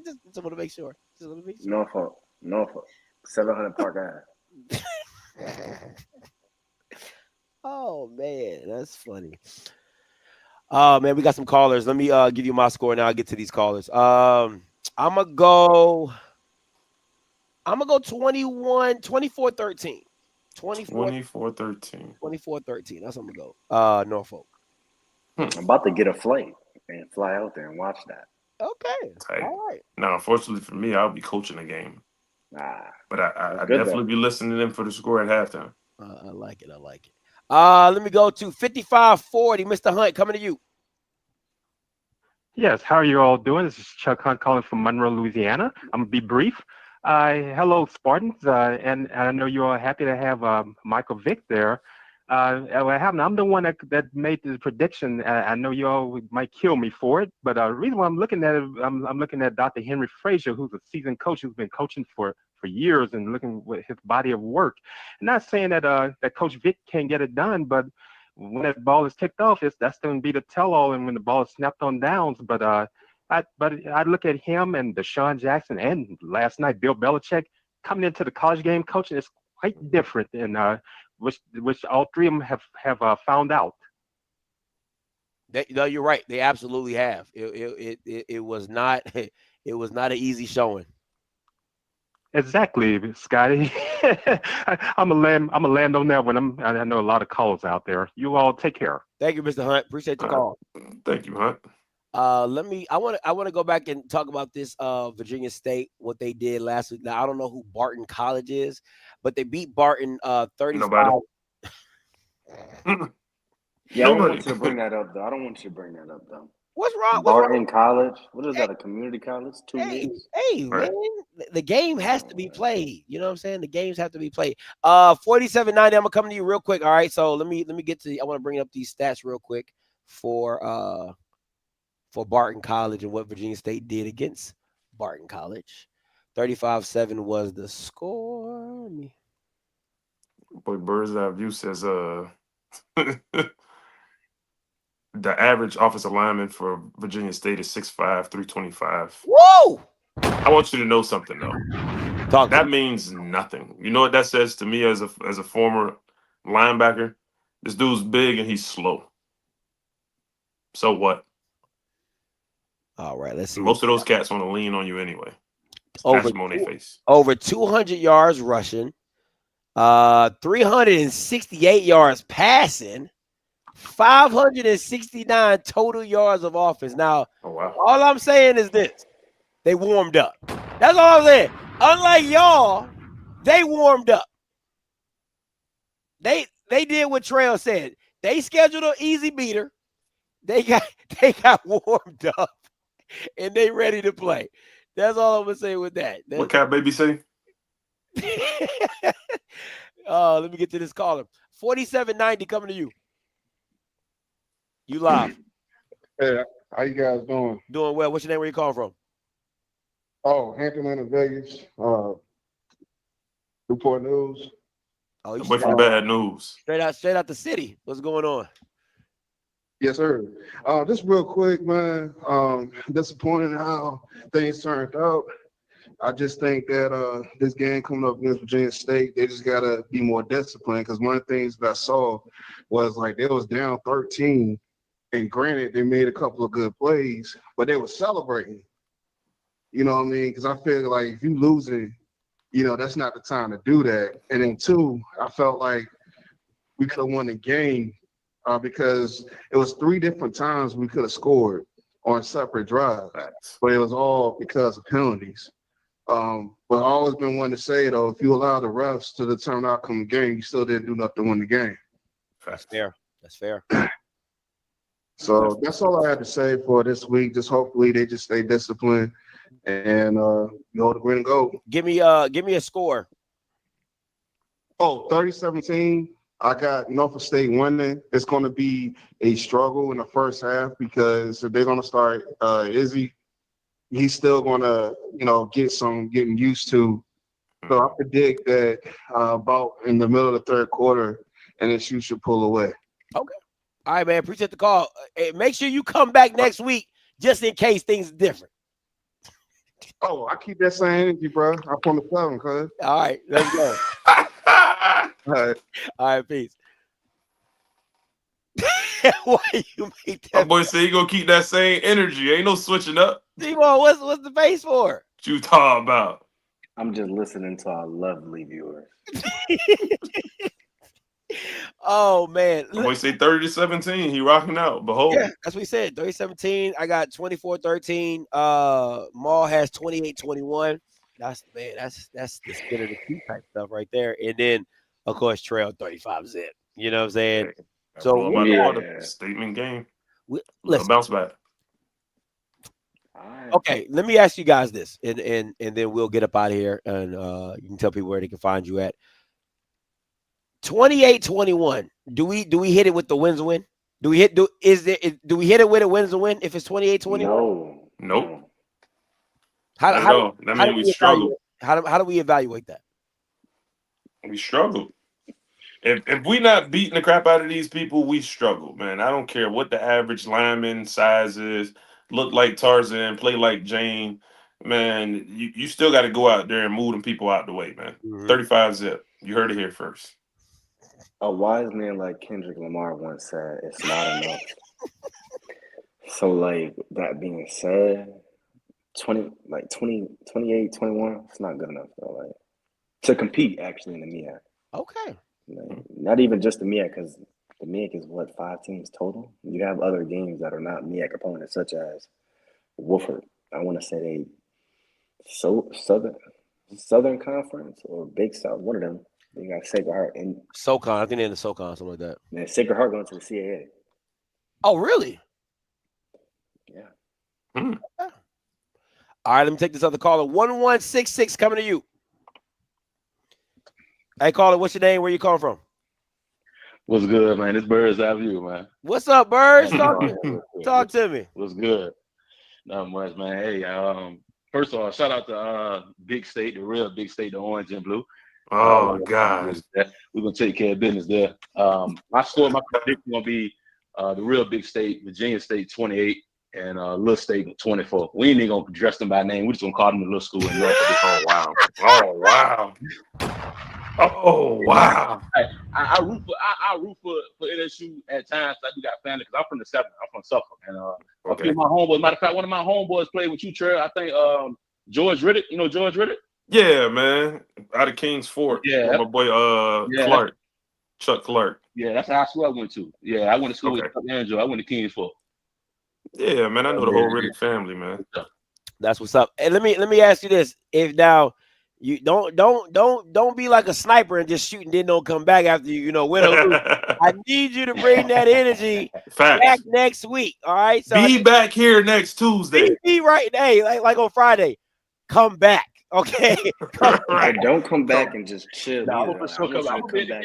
Just want to make sure. Norfolk. 700 Park Ave. Oh, man. That's funny. Oh, man, we got some callers. Let me give you my score now. I'll get to these callers. I'm going to go 24-13. 24-13. 24-13. 24-13. That's what I'm going to go. Norfolk. I'm about to get a flight and fly out there and watch that. Okay. Tight. All right. Now, unfortunately for me, I'll be coaching the game. But I definitely be listening in for the score at halftime. I like it. Let me go to 55-40. Mr. Hunt, coming to you. Yes, how are you all doing? This is Chuck Hunt calling from Monroe, Louisiana. I'm going to be brief. Hello, Spartans, and I know you're all happy to have Michael Vick there. What happened? I'm the one that made the prediction. I know you all might kill me for it, but the reason why I'm looking at it, I'm looking at Dr. Henry Frazier, who's a seasoned coach who's been coaching for years and looking with his body of work. I'm not saying that that Coach Vick can't get it done, but when that ball is ticked off, that's going to be the tell-all, and when the ball is snapped on downs. But I look at him and Deshaun Jackson and last night Bill Belichick coming into the college game coaching is quite different, and which all three of them have found out. No, you're right. They absolutely have. It was not an easy showing. Exactly, Scotty. I'm a land on that one. I know a lot of calls out there. You all take care. Thank you, Mr. Hunt. Appreciate the call. Thank you, Hunt. I want to go back and talk about this Virginia State, what they did last week. Now I don't know who Barton College is, but they beat Barton 35. Yeah, I don't want you to bring that up though. What's wrong? Barton College? What is that, a community college? 2 years? Hey, man, the game has to be played. You know what I'm saying? The games have to be played. 47-90, I'm going to come to you real quick. All right, so let me get to I want to bring up these stats real quick for Barton College and what Virginia State did against Barton College. 35-7 was the score. Boy, Bird's Eye View says the average offensive lineman for Virginia State is 6'5", 325. Whoa! I want you to know something though. That means nothing. You know what that says to me as a former linebacker? This dude's big and he's slow. So what? All right, let's see. Most of those cats want to lean on you anyway. Over 200 yards rushing, 368 yards passing, 569 total yards of offense. Now, all I'm saying is this. They warmed up. That's all I'm saying. Unlike y'all, they warmed up. They did what Trail said. They scheduled an easy beater. They got warmed up, and they ready to play. That's all I'm gonna say with that. What Cat Baby say? Let me get to this caller. 47-90 coming to you. You live. Hey, how you guys doing? Doing well. What's your name? Where you calling from? Oh, Hampton in Vegas. Newport News. Oh, you from Bad News. Straight out the city. What's going on? Yes, sir. Just real quick, man. Disappointing how things turned out. I just think that this game coming up against Virginia State, they just gotta be more disciplined. Because one of the things that I saw was like they was down 13, and granted they made a couple of good plays, but they were celebrating. You know what I mean? Because I feel like if you losing, that's not the time to do that. And then two, I felt like we could have won the game because it was 3 different times we could have scored on separate drives, but it was all because of penalties. But I've always been one to say, though, if you allow the refs to determine the outcome of the game, you still didn't do nothing to win the game. That's fair. That's fair. So that's all I had to say for this week. Just hopefully they just stay disciplined and go to green and gold. Give me a score. Oh, 30-17. I got Norfolk State winning. It's going to be a struggle in the first half because if they're going to start Izzy, he's still going to, getting used to. So I predict that about in the middle of the third quarter, and then you should pull away. Okay. All right, man. Appreciate the call. Hey, make sure you come back next week just in case things are different. Oh, I keep that same energy, bro. I'm on the 7, cuz. All right. Let's go. All right. All right, peace. Why you make that? My boy said he gonna keep that same energy. Ain't no switching up. T-Ball, what's the face for? What you talking about? I'm just listening to our lovely viewers. Oh, man. My boy say 30-17. He rocking out. Behold. Yeah, that's what he said. 30-17. I got 24-13. Maul has 28-21. That's the skin of the teeth type stuff right there. And then, of course, Trail 35-zip. You know what I'm saying? So Statement game. Let's bounce back. Okay, let me ask you guys this, and then we'll get up out of here, and you can tell people where they can find you at. 28-21. Do we hit it with the wins and win? Do we hit it with a wins and win if it's 28-21? Nope. How that means we struggle. How do we evaluate that? We struggle. If we not beating the crap out of these people, we struggle, man. I don't care what the average lineman size is. Look like Tarzan, play like Jane, man. You still got to go out there and move them people out the way, man. 35-zip. You heard it here first. A wise man like Kendrick Lamar once said, "It's not enough." So, like that being said, 28-21, it's not good enough though. Like to compete actually in the MEAC. Okay. Like, not even just the MEAC, because the MEAC is what, 5 teams total. You have other games that are not MEAC opponents, such as Wofford. I want to say they Southern Conference or Big South. One of them. They got Sacred Heart and SoCon. I think they're in the SoCon, something like that. Man, Sacred Heart going to the CAA. Oh, really? Yeah. All right, let me take this other caller. 1166 coming to you. Hey, caller, what's your name? Where you calling from? What's good, man? It's Birds Eye View, man. What's up, Birds? Talk to me. What's good? Not much, man. Hey, first of all, shout out to Big State, the real Big State, the orange and blue. Oh, God. We're going to take care of business there. My prediction going to be the real Big State, Virginia State 28, and Little State 24. We ain't even going to address them by name. We're just going to call them the little school. And Oh, wow. Oh, wow. Oh, wow. I root for LSU at times. I do got family because I'm from the 7th. I'm from Suffolk. And okay. My homeboys, matter of fact, one of my homeboys played with you, Trey. I think George Riddick. You know George Riddick? Yeah, man. Out of Kings Fort. Yeah. My boy Clark. Chuck Clark. Yeah, that's the high school I went to. Yeah, I went to school with Angelo. I went to Kings Fort. Yeah, man. I know the whole Riddick family, man. That's what's up. And let me ask you this: if now you don't be like a sniper and just shoot and then don't come back after you win or lose. I need you to bring that energy back next week. All right, so be back here next Tuesday. Be right, hey, like on Friday. Come back, okay? Right. Don't come back and just chill. No, I'm sure come back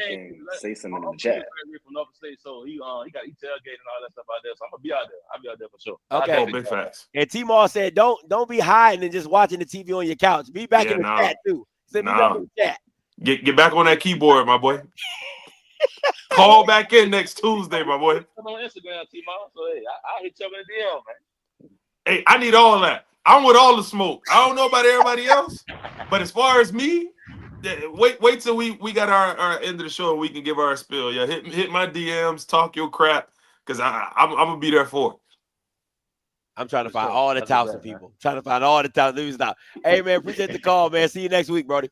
and say something in the chat. From Norfolk State, so he got tailgate and all that stuff out there. So I'm gonna be out there. I'll be out there for sure. Okay. Big facts. And T-Maul said, don't be hiding and just watching the TV on your couch. Be back in the chat too. Be back in the chat. Get back on that keyboard, my boy. Call back in next Tuesday, my boy. I'm on Instagram, T-Maul. So hey, I hit you up in the DM, man. Hey, I need all that. I'm with all the smoke. I don't know about everybody else, but as far as me, wait till we got our end of the show and we can give our spill. Yeah, hit my DMs, talk your crap, because I'm gonna be there for it. I'm trying to find all the Towson people. Trying to find all the Towson. Let me stop. Hey, man, appreciate the call, man. See you next week, Brody.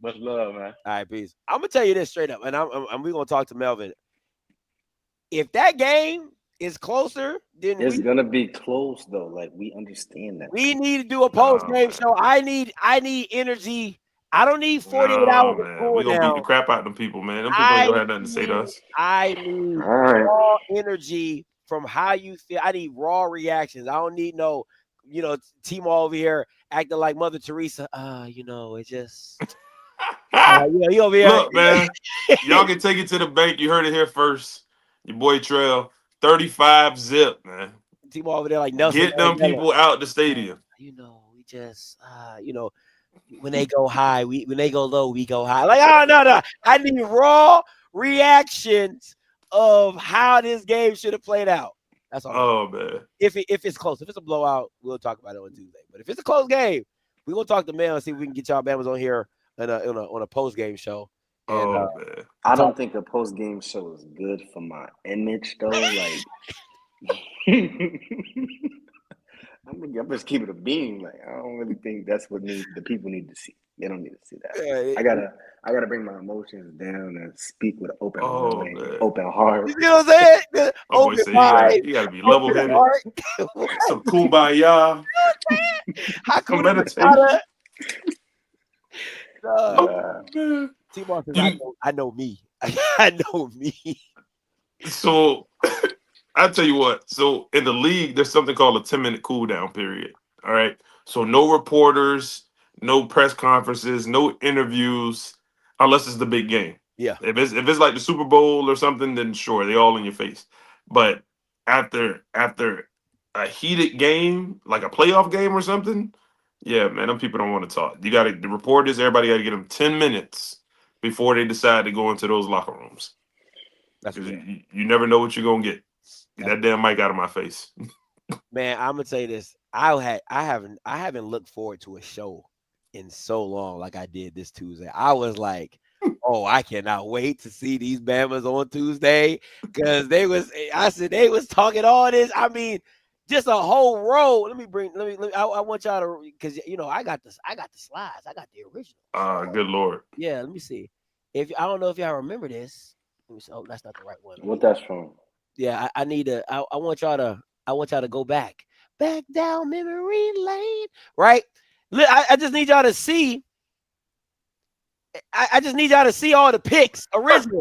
Much love, man. All right, peace. I'm going to tell you this straight up, and we're going to talk to Melvin. If that game is closer, then it's going to be close, though. Like, we understand that. We need to do a post-game show. I need energy. I don't need 48 hours of cool. We're going to beat the crap out of them people, man. Them people ain't going to have nothing to say to us. I need raw energy from how you feel. I need raw reactions. I don't need no, team over here acting like Mother Teresa. It just you over here. Look, man, y'all can take it to the bank. You heard it here first. Your boy Trail, 35 zip, man. Team over there like Nelson. Get them people out the stadium. We just when they go high, when they go low, we go high. Like, no. I need raw reactions of how this game should have played out. That's all. Oh, man. If it's close, if it's a blowout, we'll talk about it on Tuesday. But if it's a close game, we're gonna talk to Mel and see if we can get y'all Bama's on here on a post game show. And, man. I don't think a post game show is good for my image, though. Like, I'm just keeping it a beam. Like, I don't really think that's what the people need to see. They don't need to see that. I gotta bring my emotions down and speak with an open mind, open heart. You know what I'm saying? Open mind. You gotta be level headed. Some kumbaya. How cool meditation. T-Mark says, I know me. I know me. So I'll tell you what. So in the league, there's something called a 10-minute cool down period. All right. So no reporters, no press conferences, no interviews, unless it's the big game. Yeah. If it's like the Super Bowl or something, then sure, they all in your face. But after a heated game, like a playoff game or something, yeah, man, them people don't want to talk. The reporters, everybody got to get them 10 minutes before they decide to go into those locker rooms. That's what you never know what you're gonna get. Get that damn mic out of my face. Man, I'm gonna tell you this. I haven't looked forward to a show in so long like I did this Tuesday. I was like, oh, I cannot wait to see these Bamas on Tuesday because they was talking all this. I mean, just a whole row. Let me. I want y'all to, because I got the slides. I got the original. Good Lord. Yeah, let me see. If I don't know if y'all remember this. Let me see. Oh, that's not the right one. What that's from? Yeah, I need to. I want y'all to go back down memory lane. Right. I just need y'all to see. I just need y'all to see all the pics original.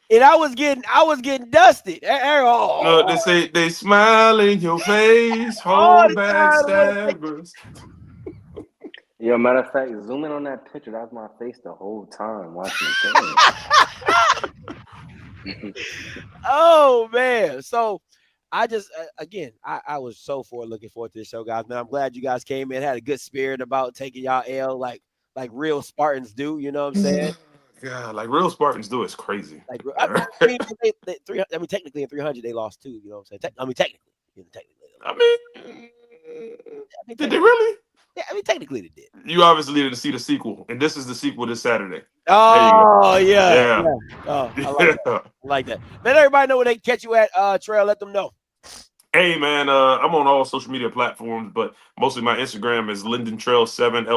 And I was getting dusted. They say they smile in your face, hold backstabbers. Yo, matter of fact, zoom in on that picture. That was my face the whole time watching the game. Oh man! So I just I was so looking forward to this show, guys. Man, I'm glad you guys came in, had a good spirit about taking y'all L like real Spartans do. You know what I'm saying? Yeah, like real Spartans do. It's crazy. Like, technically in 300 they lost too. You know what I'm saying? Technically. Did they really? Yeah, technically they did. You obviously needed to see the sequel, and this is the sequel this Saturday. Oh, yeah. Oh, I like that. Let everybody know where they can catch you at, Trail. Let them know. Hey, man, I'm on all social media platforms, but mostly my Instagram is LyndonTrail7,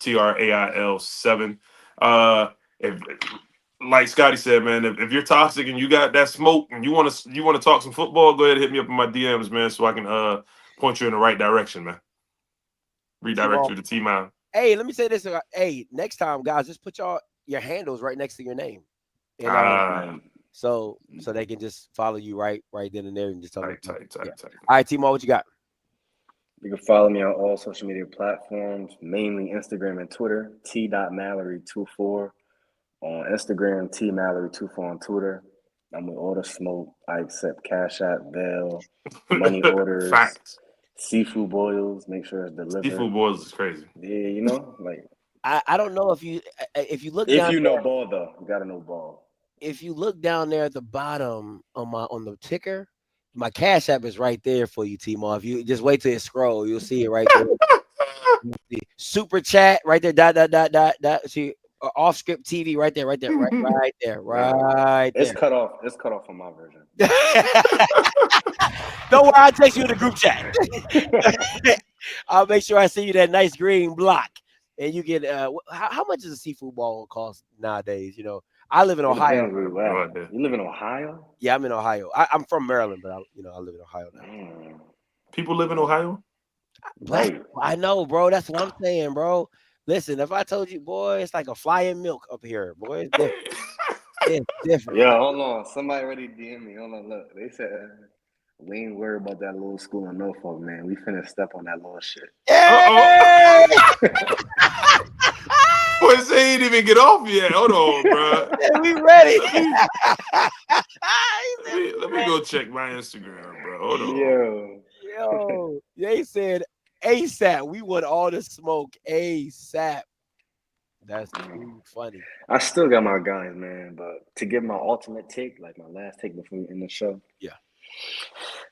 LYNDENTRAIL7. If, like Scotty said, man, if you're toxic and you got that smoke and you want to talk some football, go ahead and hit me up in my DMs, man, so I can point you in the right direction, man. Redirect you to T-Mount. Hey, let me say this. Hey, next time, guys, just put your handles right next to your name. And, so they can just follow you right then and there and just talk. Tight. All right, Timo, what you got? You can follow me on all social media platforms, mainly Instagram and Twitter, t.mallory24 on Instagram, tmallory24 on Twitter. I'm with all the smoke. I accept Cash App, Bell, money orders. Facts. Seafood boils, make sure it's delivered. Seafood boils is crazy. Yeah, like I don't know if you look. If you know ball though, you gotta know ball. If you look down there at the bottom on the ticker, My Cash App is right there for you, T-Mo. If you just wait till it scroll, you'll see it right there. Super chat right there. Dot dot dot dot dot. See, off script TV right there, right there, right there, right It's there. cut off. It's cut off on my version. Don't worry, I'll text you in the group chat. I'll make sure I send you that nice green block, and you get. How much does a seafood bowl cost nowadays? You know, I live in Ohio. You live in Ohio? Yeah, I'm in Ohio. I'm from Maryland, but I live in Ohio now. People live in Ohio? Right. I know, bro. That's what I'm saying, bro. Listen, if I told you, boy, it's like a flying milk up here, boy. It's different. It's different. Yeah, hold on. Somebody already DM me. Hold on, look. They said we ain't worried about that little school in Norfolk, man. We finna step on that little shit. Hey! Boys, they ain't even get off yet. Hold on, bro. Yeah, we ready. Let me go check my Instagram, bro. Hold on. Yo, they said ASAP. We want all the smoke ASAP. That's too funny. I still got my guys, man, but to give my ultimate take, like my last take before we end the show. Yeah.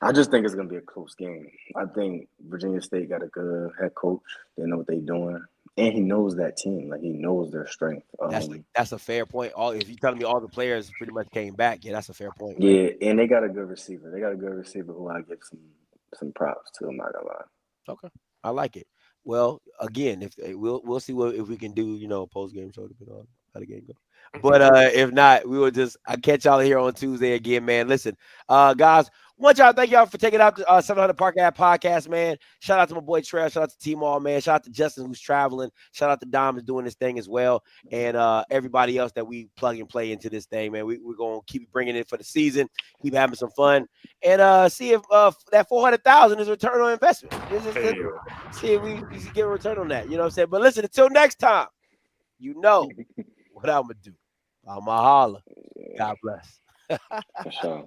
I just think it's gonna be a close game. I think Virginia State got a good head coach. They know what they're doing. And he knows that team. Like, he knows their strength. That's a fair point. If you telling me all the players pretty much came back, yeah, that's a fair point. Right? Yeah, and they got a good receiver. They got a good receiver who I give some props to. I'm not gonna lie. Okay, I like it. Well, again, if we'll see if we can do a post game show depending on how the game goes. But if not, we will I'll catch y'all here on Tuesday again, man. Listen, guys, thank y'all for taking out the 700 Park Ave Podcast, man. Shout out to my boy Trail. Shout out to T-Mall, man. Shout out to Justin, who's traveling. Shout out to Dom, who's doing this thing as well. And everybody else that we plug and play into this thing, man. We're going to keep bringing it for the season, keep having some fun, and see if that 400,000 is a return on investment. See if we can get a return on that. You know what I'm saying? But listen, until next time, you know what I'm going to do. I'm going to holler. God bless. For sure.